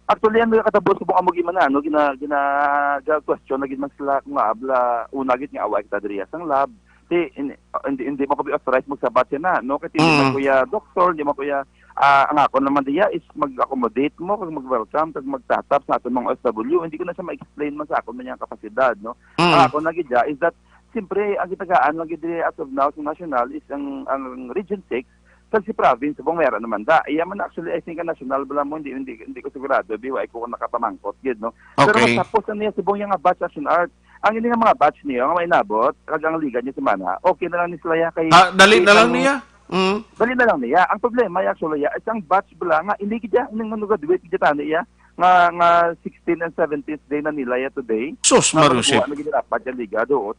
Actually, ang katapos ko mo gimana, no, question na gitman sila kung maabla, unagit nga away kita diriya sang lab. Hindi mo ko be authorized magsabat yan na, no? Kasi hindi mo kuya doktor, hindi mo kuya ang ako naman diya is mag-accommodate mo, kag mag-welcome, kag magtatap sa aton mga OFW. Hindi ko na siya ma-explain man sa akon man yung kapasidad, no? Ang ako na gidya is that siyempre ang gitagaan lang gid as of now sa national is ang Region 6 kag si province bong meron naman da. Iya man actually I think ang national bala mo hindi ko sigurado biway ko nakapamangkot gid, no? Pero matapos na niya subong yung batch action art. Ang ini nga mga batch niya nga may nabot kag ang liga niya semana. Okay na lang ni sila kay dali na lang niya. Dali na lang niya. Ang problema actually isang batch bala nga hindi gid ning graduate gid tani iya nga 16 and 17th day na nila ya today. Sus marusip. Ano gid dapat yung liga do.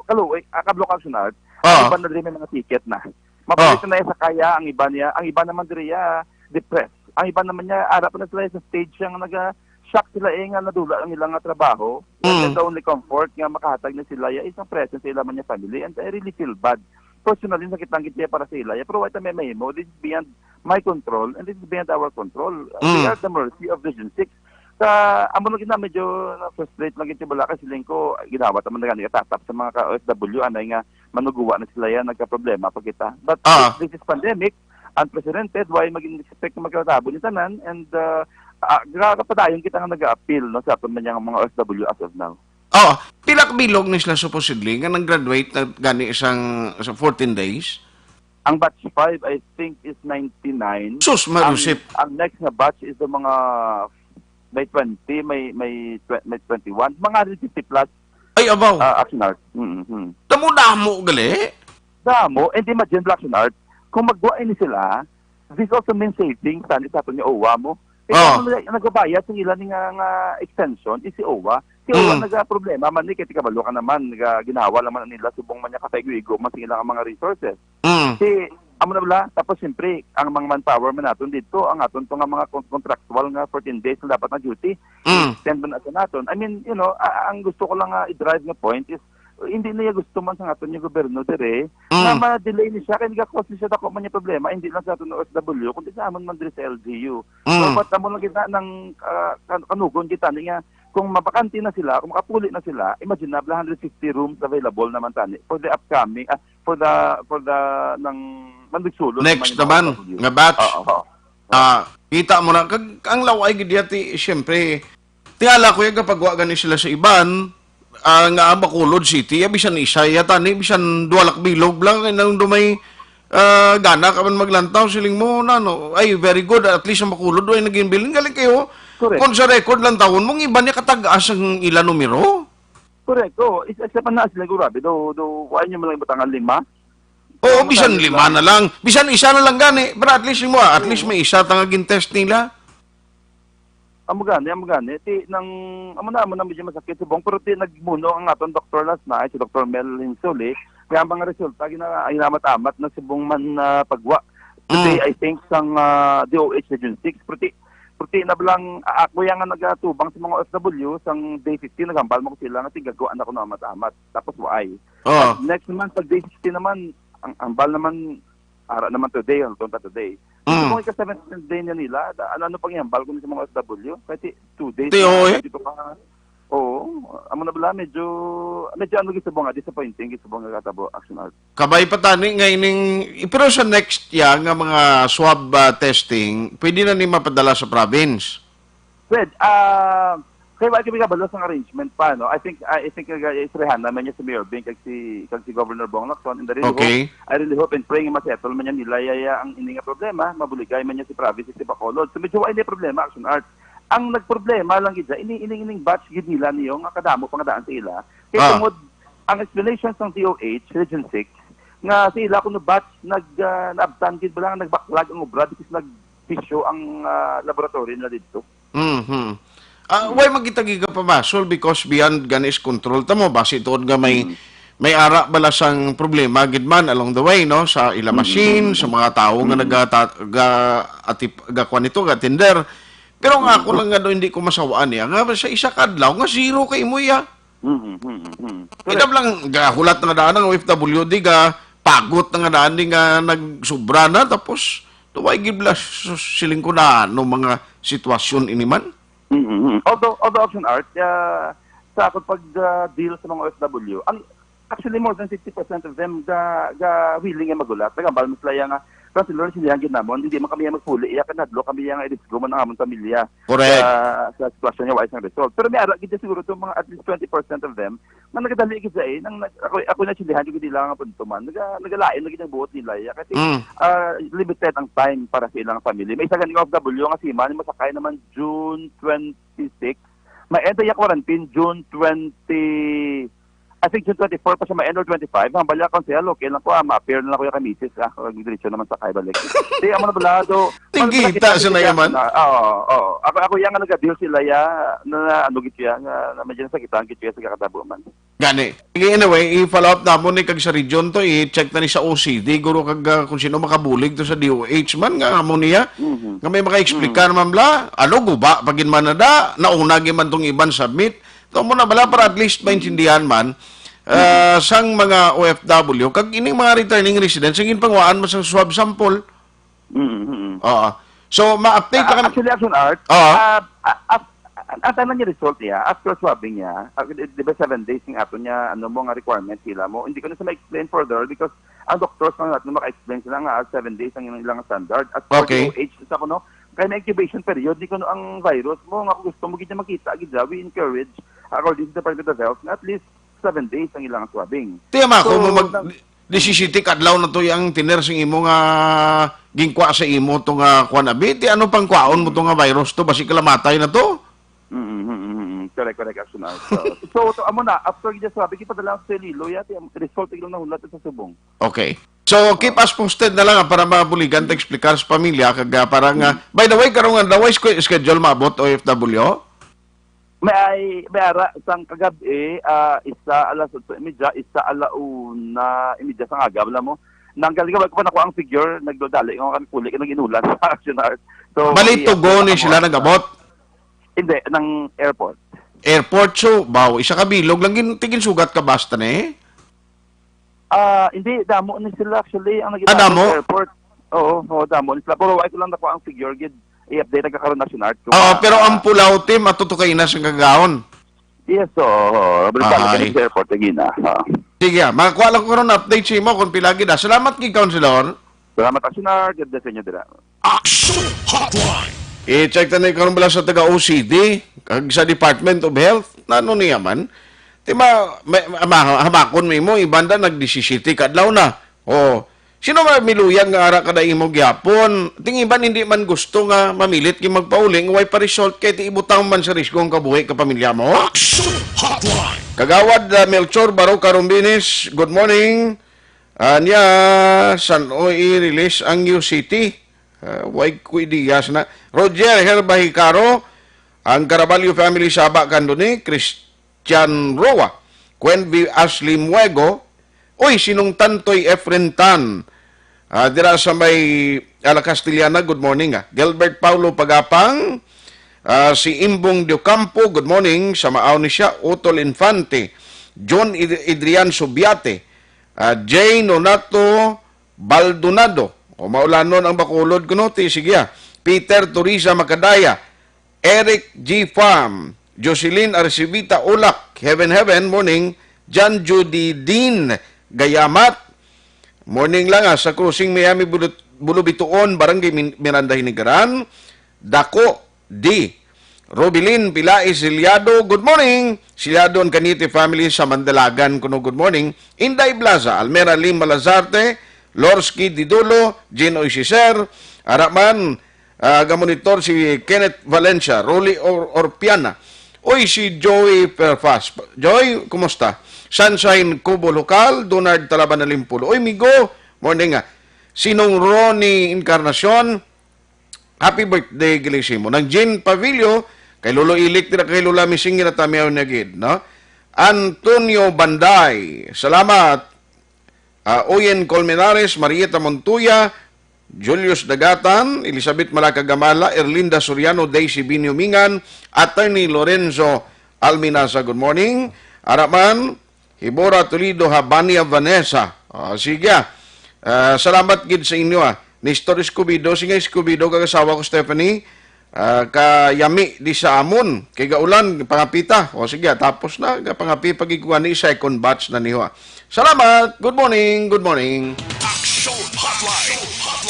Kaluoy kablo action art. Iba na rin may mga ticket na. Mapalit na sa kaya ang iba niya. Ang iba naman diri depressed. Ang iba naman niya arap na sila sa stage yang shock sila nga nadula ang ilang trabaho. And the only comfort nga makahatag na sila is ang presence sa ilang niya family, and I really feel bad. Personally, sakit lang gitya para sa ila. Pero wait may mo, this is beyond my control and this is beyond our control. We are the mercy of Region 6. Amo lang gina medyo na-frustrate lang gitya bala kasi lingko ginawa taman na ganito tatap sa mga OFW anay nga manuguwa na sila yan nagka-problema pag kita. But this is pandemic, unprecedented, why mag-expect na magkatabo ni tanan, and kapadayon kita nga nag-appeal no, sa aton mga OFW as of now. Pila ka bilog ni sila supposedly nga nag-graduate na gani isang 14 days? Ang batch 5 I think is 99. Sus marusip. Ang next na batch is the mga may 20, may 21, mga 50 plus. Ay, abaw. Action art. Damo gali? Damo, and imagine action art, kung magbuhay ni sila, this also means saving, saan isa ito ni OWA mo. Nagbabayad sa ilan nga extension, is si OWA. Si OWA nag-problema, man ni kiti kabalo ka naman, ginawa naman nila, subong man niya kapag-igo, man sila ang mga resources. Si amo na bala, tapos siyempre, ang mga manpower man natin dito, ang aton to nga mga contractual nga 14 days na dapat na duty, extend man natin. I mean, you know, ang gusto ko lang i-drive nga point is, hindi niya gusto man sa aton yung gobyerno dire, na ma-delay ni siya, kaya nag-cause ni siya dako man yung problema, hindi lang sa aton OFW, kundi sa amon man dire sa LGU. So, ba't amo lang kita ng kanugon kita nga, kung mabakanti na sila, kung makapuli na sila, imagine na 150 rooms available naman tani for the upcoming, for the ng mandigsulo. Next naman, nga batch. Kita mo na, ang laway gidyati, siyempre, tiyala ko yung kapag gani sila sa iban, nga Bacolod City, bisan isa, yatani, bisan duwalak bilog lang, nang dumay gana ka man maglantaw, siling mo na, no, ay, very good, at least ang Bacolod, ay naging bilin, galing kayo. Correct. Kung sa record lang taon, mong iba niya katag-as ang ilan numero? Correct. Except na sila grabe. Kuhaan nyo mo lang ibatangan 5? Oo, bisan 5 na lang. Bisan isa na lang gani. Pero at least mo, at least may isa tangagin test nila. Amo gani. Amo na medyo masakit si Bong. Pero nagmuno ang aton doktor last night, si Dr. Mel Hinsoli. Kaya ang mga resulta, ginama't-amat na si Bong man pagwa. Today, I think, sang DOH Region 6. Puti na bilang ako yung nagatubang sa mga OFW sang day 15 nagambal mo ko sila nga tigagawa na ko na amat-amat tapos waay. Next naman pag day 16 naman ang ambal naman ara naman today ang tonta today. Kung ika 17th day niya nila ano pang iambal ko sa mga OFW kahit 2 days dito pa. Amo na bala medyo ano gisubong disappointing gisubong nga katabo action art. Kabay patani nga ining pero sa next year nga mga swab testing, pwede na ni mapadala sa province. Fred, kaya wala kami kabalo sa arrangement pa, no? I think isrehan naman niya si Mayor Bing kag si Governor Bong Lacson, and I really hope and pray nga masettle man niya nilaya ang ining problema, mabuligay man niya si province si Bacolod. So medyo ay problema action art. Ang nagproblema lang gid ining batch gid nila niyo nga kadamo pangadaan sa ila. Kaya tungod ang explanation ng DOH Region 6 nga sa ila kuno batch naabtan gid bala nagbaklag ang obra because nag-issue ang laboratory nila dito. Why magitagiga pa basol because beyond ganis control tamo base tuod nga may ara bala sang problema gid man along the way no sa ila machine sa mga tawo nga nagakwan nito ga tender. Pero nga ako lang nga doon hindi ko masawaan niya. Nga sa isa kadlaw, nga zero kay mo ya. Ito lang, hulat na nga daan ng OFWD, pagod na nga daan nga nagsubra na, tapos tuway gibla siling ko na mga sitwasyon iniman. Although action art, sa akong pag-deal sa mga OFW, actually more than 60% of them willing nga magulat. Nagambal mo sila nga Kasi Lord, sila ang ginamon, hindi man kami yung magpuli, iya ka nadlo, kami yung i-risgo man ang among pamilya. Correct. Sa sitwasyon niya, wais ng result. Pero may ara, kita siguro itong mga at least 20% of them, na nagadali kita ako na silihan, yung hindi lang ang punto man, nagalain, naging ang buot nila. Kasi limited ang time para sa ilang family. May isa ganing OFW, nga si Man, masakay naman June 26, may end yung quarantine June 20, I think June 24 pa siya ma-end or 25. Ang balya ko siya, okay lang ko, ma-appear na lang ko yung kamisis. Diretso naman sa kaibalik. Di, amo na balado. Tingkita siya na yaman. Oo. Ako yung nag-deal sila na ano gito yan, na medyo nasakitan gito yan sa kakatabo man. Gani. Anyway, i-follow up na mo ni kag sa region to, i-check na ni sa OCD, guro kag kung sino makabulig to sa DOH man, nga mo niya. Nga may maka-explika naman bla, ano guba, pagin man na da, naunagi man tong iban submit. Ito mo na bala para at least maintindihan man, sang mga OFW, kag ining mga returning residents, ang pangwaan mo sa swab sample. So, ma-update ka Actually, Action Art, ang tanong niya result niya, after swabbing niya, di ba 7 days yung ato niya, ano mo nga requirement sila mo, hindi ko na sila explain further because ang doctors mga natin maka-explain sila nga 7 days ang ilang standard. At for DOH, sa ko no, kaya na incubation period, di ko no ang virus mo, nga kung gusto mo gid makita, we encourage, according to the Department of Health, na at least 7 days ang ilang swabbing. Tiyama, kung mo mag-disisiti kadlaw na to yung tinersing imo nga gingkwa sa imo to nga kuanabi, ti ano pang kwaon mo to nga virus to, basi kalamatay na to? Correct, Action Art. So, amo na, after gid swabbing, ipadala sa Lilo, yati, result iglang nahulat sa subong. Okay. So, keep us posted na lang para mabuligan ta explicar sa pamilya kag parang by the way karon nga daw schedule maabot OFW. May ara sang kagabi isa alas 8:30 isa alauna imidya sang aga wala mo nanggaling ko pa nako ang figure nagdodali ko kan puli nang inulan sa Action Art. So balito go ni sila nagabot. Hindi ng airport. So bawo isa ka bilog lang tigin sugat ka basta ni. Hindi, damo ni sila actually ang naging sa airport. Oo, damo ni sila. Pero ay ko lang nako ang figure gid i-update nagkakaroon National Art. Pero ang Pulaw team matutukay na sa gagawon. Yes, balik sa airport gina. Sige, makakuha lang ko ron update sa imo kung pilagi na. Salamat kay Councilor. Salamat Action Art, ganda sa inyo dira. Action Hotline. I-check na karon bala sa taga OCD kag sa Department of Health nano niya man. Ti hamakon mo ibanda nagdisisiti kadlaw na. Sino ba miluyang nga ara kada imo gyapon? Tingiban hindi man gusto nga mamilit kay magpauling way pa result kay ti ibutang man sa risgo ang kabuhi ka pamilya mo. Action Hotline. Kagawad Melchor Baro Carumbinis, good morning. Anya Sanoy release ang UCT. Way kuidiyas na. Roger Herbahicaro, ang Caraballo family Saba Candoni, Christian Roa, Quenvi Ashley Muego, oy, sinong Tantoy Efren Tan, dira sa may Ala Castillana, good morning. Gilbert Paulo Pagapang, si Imbong Diocampo, good morning. Sa maaw ni siya, Utol Infante, John Adrian Subiate, Jay Nonato Baldonado, o maulanon ang bakulod ko no, sige Peter Teresa Macadaya, Eric G. Farm, Jocelyn Arcivita Ulak, Heaven, morning. John Judy Dean Gayamat, morning lang sa Cruising Miami Bulubituon, Barangay Miranda Hinigaran. Dako D. Robilin Pilais Silyado, good morning. Silyado and Canite family sa Mandalagan, kuno good morning. Inday Plaza, Almera Lim Malazarte, Lorski Didulo, Gino Isiser, Araman, gamonitor si Kenneth Valencia, Rolly Orpiana. Oy, si Joey Perfas. Joy, kumusta? Sunshine Kubo Lokal, Donald Talaban na Limpulo. Oy, migo, morning nga. Sinong Ronnie Encarnacion, happy birthday, gilisimo. Nang Jean Pavilio, kay Lolo Ilik, kay Lola Misingir at Tamiyaw Nagid, no? Antonio Banday, salamat. Oyen Colmenares, Marieta Montuya, Julius Dagatan, Elizabeth Malacagamala, Erlinda Soriano, Daisy Binyumingan, Attorney Lorenzo Alminaza, good morning. Araman, Hibora Toledo, Habania Vanessa. Sige, salamat gid sa inyo. Nestor Escobedo, sige Escobedo, kagasawa ko Stephanie, kayami di sa amon, kay gaulan, pangapita. Sige, tapos na, pangapi pagikuha ni second batch na niyo. Salamat, good morning. Action Hotline.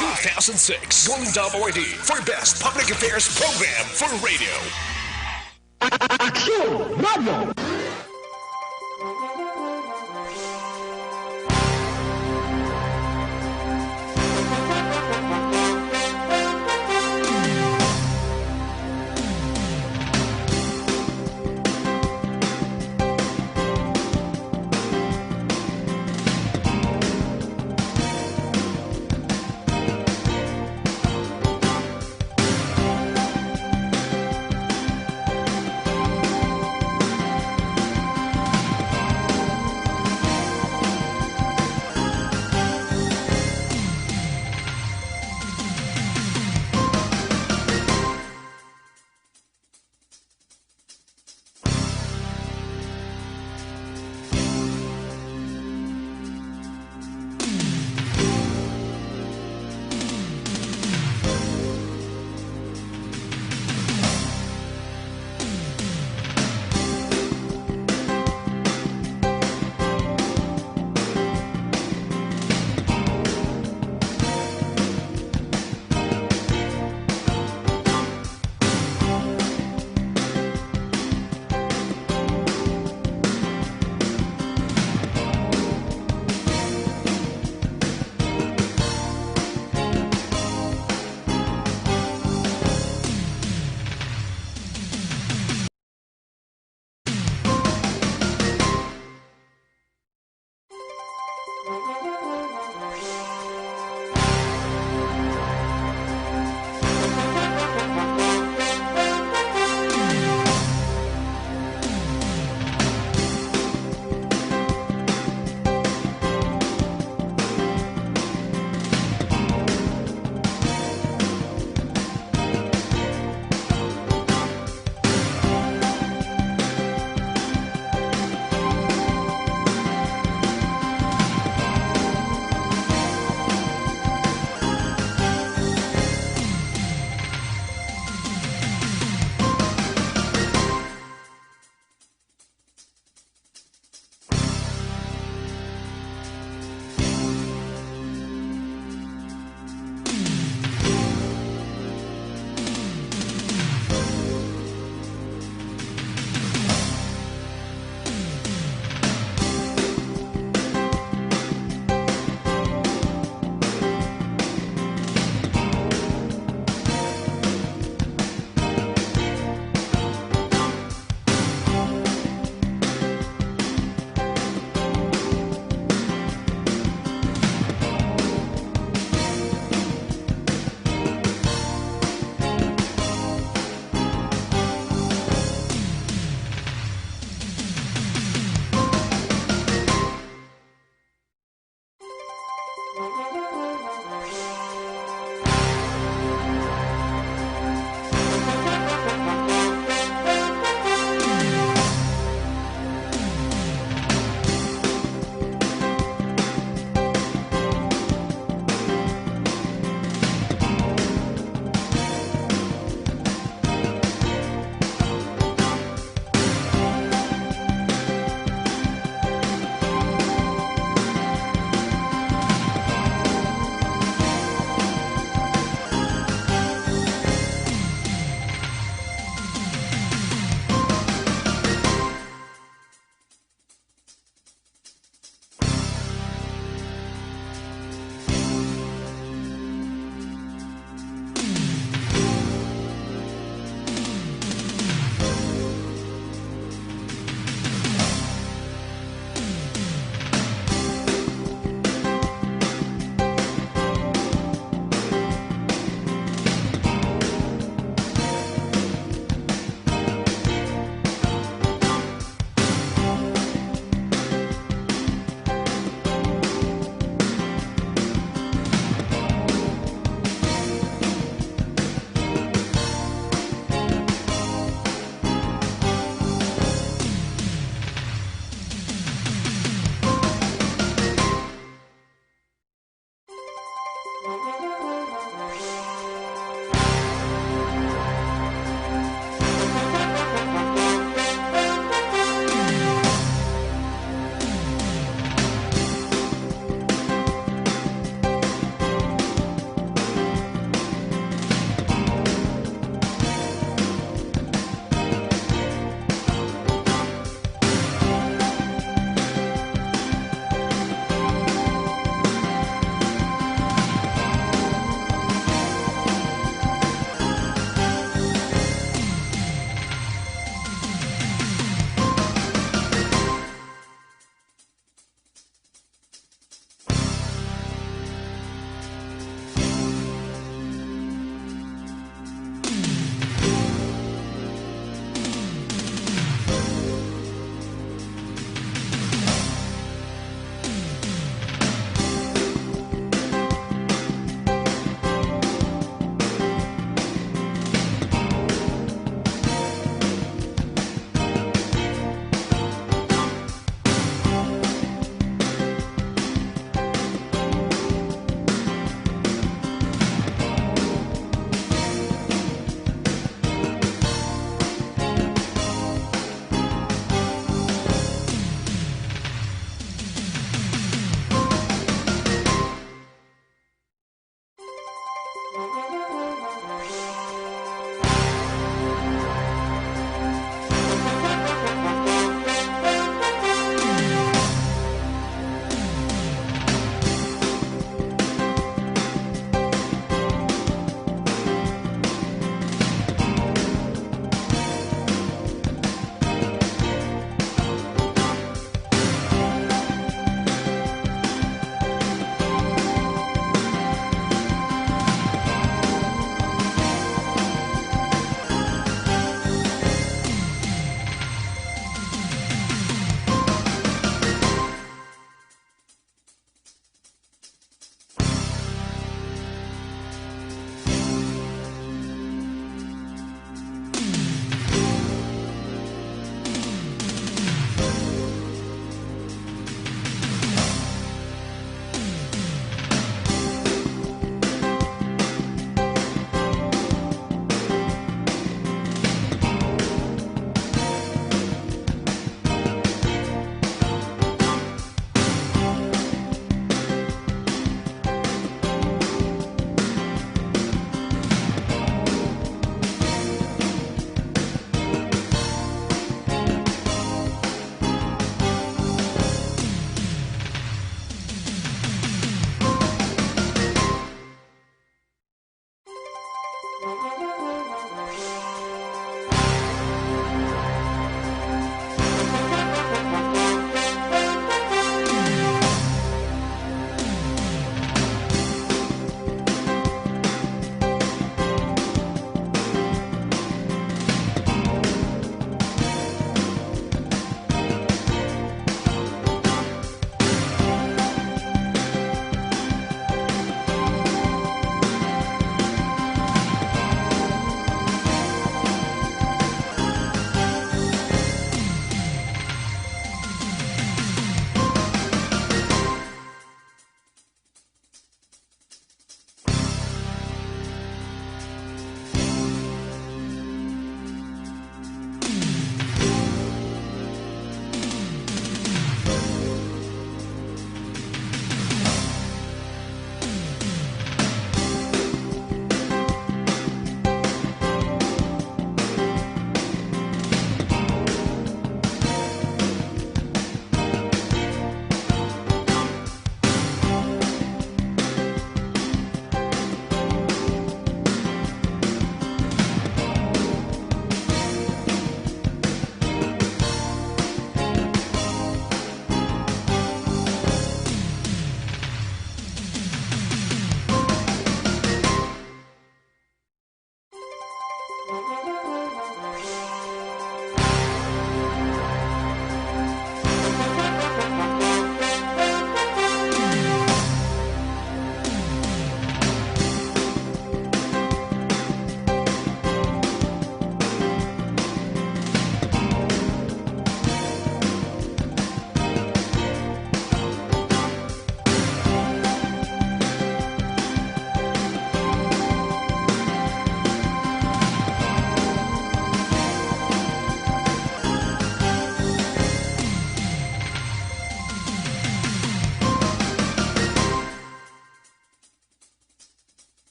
2006 Golden Awardee for Best Public Affairs Program for Radio. Action Radio.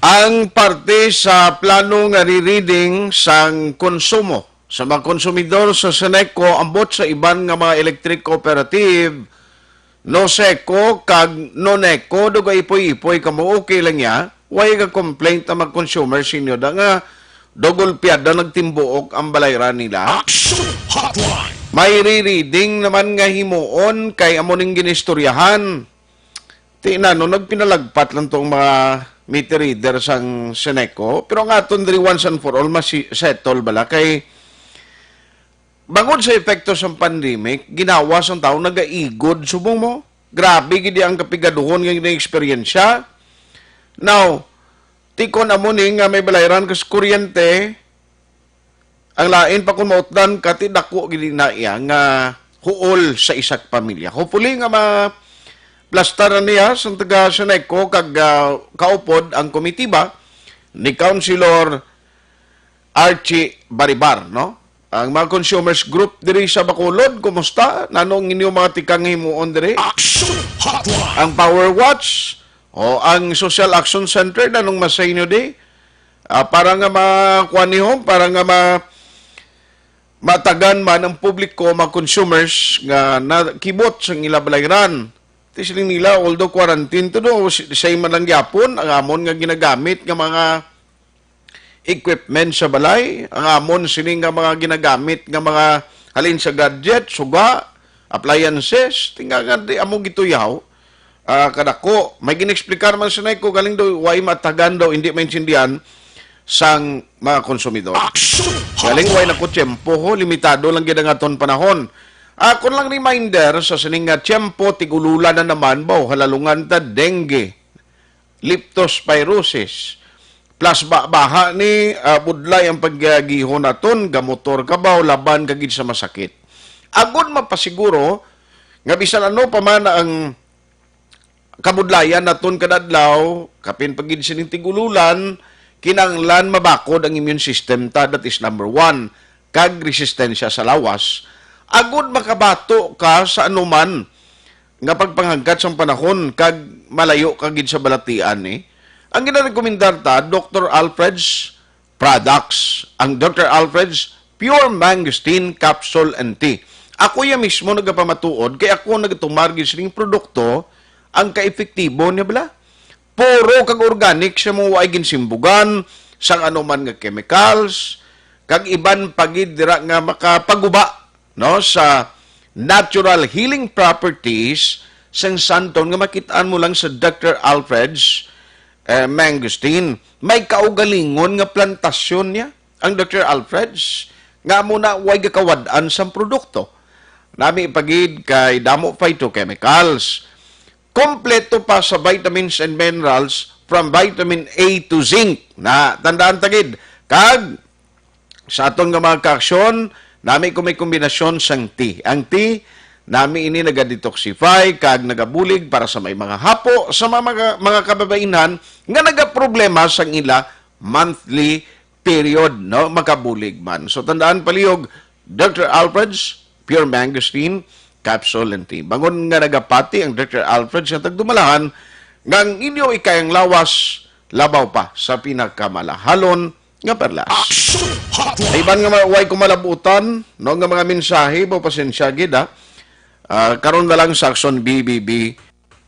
ang parte sa plano nga re-reading sang konsumo sa mga konsumidor sa Seneco ambot sa iban nga mga electric cooperative no Seco kag no Neco dugay ipoy-ipoy kamo okay lang ya way ka complaint ang mga consumer sinyo da nga dogolpiad na nagtimbuok ang balayran nila. May re-reading naman nga himuon kay amo ning ginistoryahan. Tina, no, nagpinalagpat lang tong mga meter reader sang Seneco. Pero nga aton diri once and for all, settle bala. Kay, bangod sa epekto sa pandemic, ginawa sa tao, nag-aigod. Subong mo, grabe, gidi ang kapigaduhon ng experiensya. Now, tikon amo ni nga may balayran kas kuryente, ang lain pa kung mautdan kati dako gidi na iya nga huol sa isak pamilya. Hopefully nga plastaran niya sa taga Seneco kag kaupod ang komitiba ni Councilor Archie Baribar, no? Ang mga consumers group diri sa Bacolod, kumusta? Nanong inyong mga tikang himuon diri? Ang Power Watch o ang Social Action Center nanong masay nyo di? Para nga makuha niyo, para nga matagan man ang publiko, mga consumers nga nakibot sa ilabalayran. Tisiling nila, although quarantine to do, say man lang yapon, ang amon nga ginagamit nga mga equipment sa balay, ang amon sining nga mga ginagamit nga mga halin sa gadget, suga, appliances, tingnan nga di among gituyaw, kadako, may ginexplikar man sa ko galing daw, way matagan daw, hindi maintindihan sang mga konsumidor. Galing way na ko tiyempo ho, limitado lang gina nga ton panahon. Kung lang reminder sa sining nga tiyempo, tigulula na naman ba, halalungan ta dengue, leptospirosis, plus baha ni budlay ang paggagihon naton, gamotor kabaw, laban kagid sa masakit. Agod mapasiguro, nga bisan ano pa man ang kabudlayan naton kadadlaw, kapin pagid sining tigululan, kinanglan mabakod ang immune system ta, that is number 1, kag resistensya sa lawas. Agud makabato ka sa anuman nga pagpanghanggat sa panahon kag malayo kagid sa balatian eh. Ang ginarekomendar ta, Dr. Alfred's products. Ang Dr. Alfred's Pure Mangosteen Capsule and Tea. Ako ya mismo nagapamatuod kay ako nagtumargis ning produkto ang kaepektibo niya bala. Puro kag organic sa mo ay ginsimbugan sang anuman nga chemicals kag iban pagid dira nga makapaguba no sa natural healing properties sang santon nga makitaan mo lang sa Dr. Alfred's mangosteen. May kaugalingon nga plantasyon niya ang Dr. Alfred's nga muna way gakawadaan sa produkto. Nami ipagid kay damo phytochemicals. Kompleto pa sa vitamins and minerals from vitamin A to zinc. Na tandaan tagid kag sa aton nga mga kaaksyon nami kung may kombinasyon sang tea. Ang tea, nami ini naga-detoxify, kag nagabulig para sa may mga hapo, sa mga kababainan, nga nagaproblema sang ila monthly period, no? Makabulig man. So, tandaan palihog, Dr. Alfred's Pure Mangosteen Capsule and Tea. Bangon nga nagapati ang Dr. Alfred's sa tagdumalahan, ngang inyo ikayang lawas, labaw pa sa pinakamalahalon nga perlas. Iban nga way kumalabutan, no, nga mga mensahe, bo pasensya gid karon na lang sa Action BBB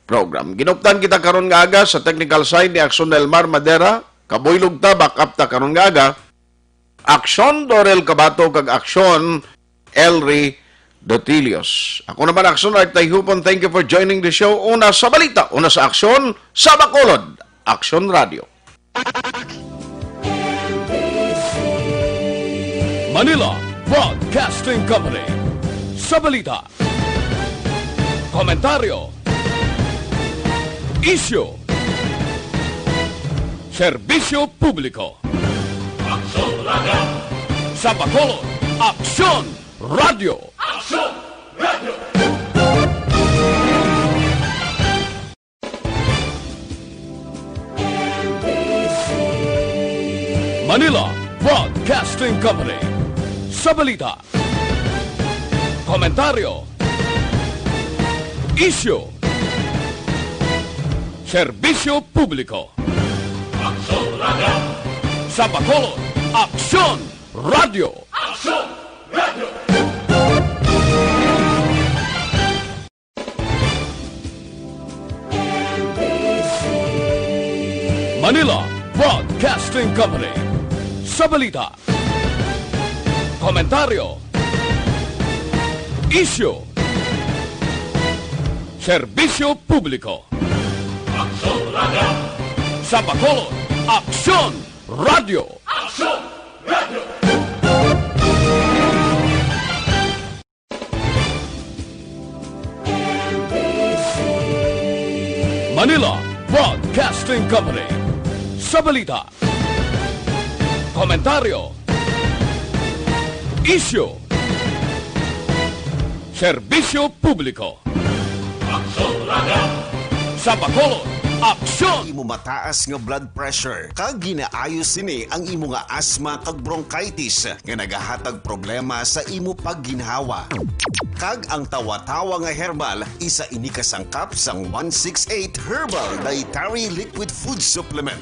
program. Ginuptan kita karon nga aga sa technical side ni Action Elmar Madera, kabuylog ta, backup ta karon nga aga. Action Dorel Cabato kag Action Elry Dotilios. Ako naman Action Art Tayhupon, thank you for joining the show. Una sa balita, una sa Action, sa Bacolod, Action Radio. Manila Broadcasting Company. Sa balita, komentaryo, isyu, serbisyo publiko. Aksyon Radio. Sa Bacolod, Aksyon Radio. Aksyon Radio. Manila Broadcasting Company. Sa balita, komentaryo, isyu, serbisyo publiko. Sa Bacolod, Aksyon Radio! Manila Broadcasting Company. Sa balita, komentaryo, isyu, serbisyo publiko. Sa Bacolod, Aksyon Radio! Manila Broadcasting Company. Sa balita, komentaryo, isyu, serbisyo publiko. Sa Bacolod, Aksyon! Imo mataas nga blood pressure kag ginaayos sini ang imo nga asthma kag bronchitis nga nagahatag problema sa imo pagginhawa. Kag ang tawa-tawa nga herbal isa ini kasangkap sang 168 Herbal Dietary Liquid Food Supplement.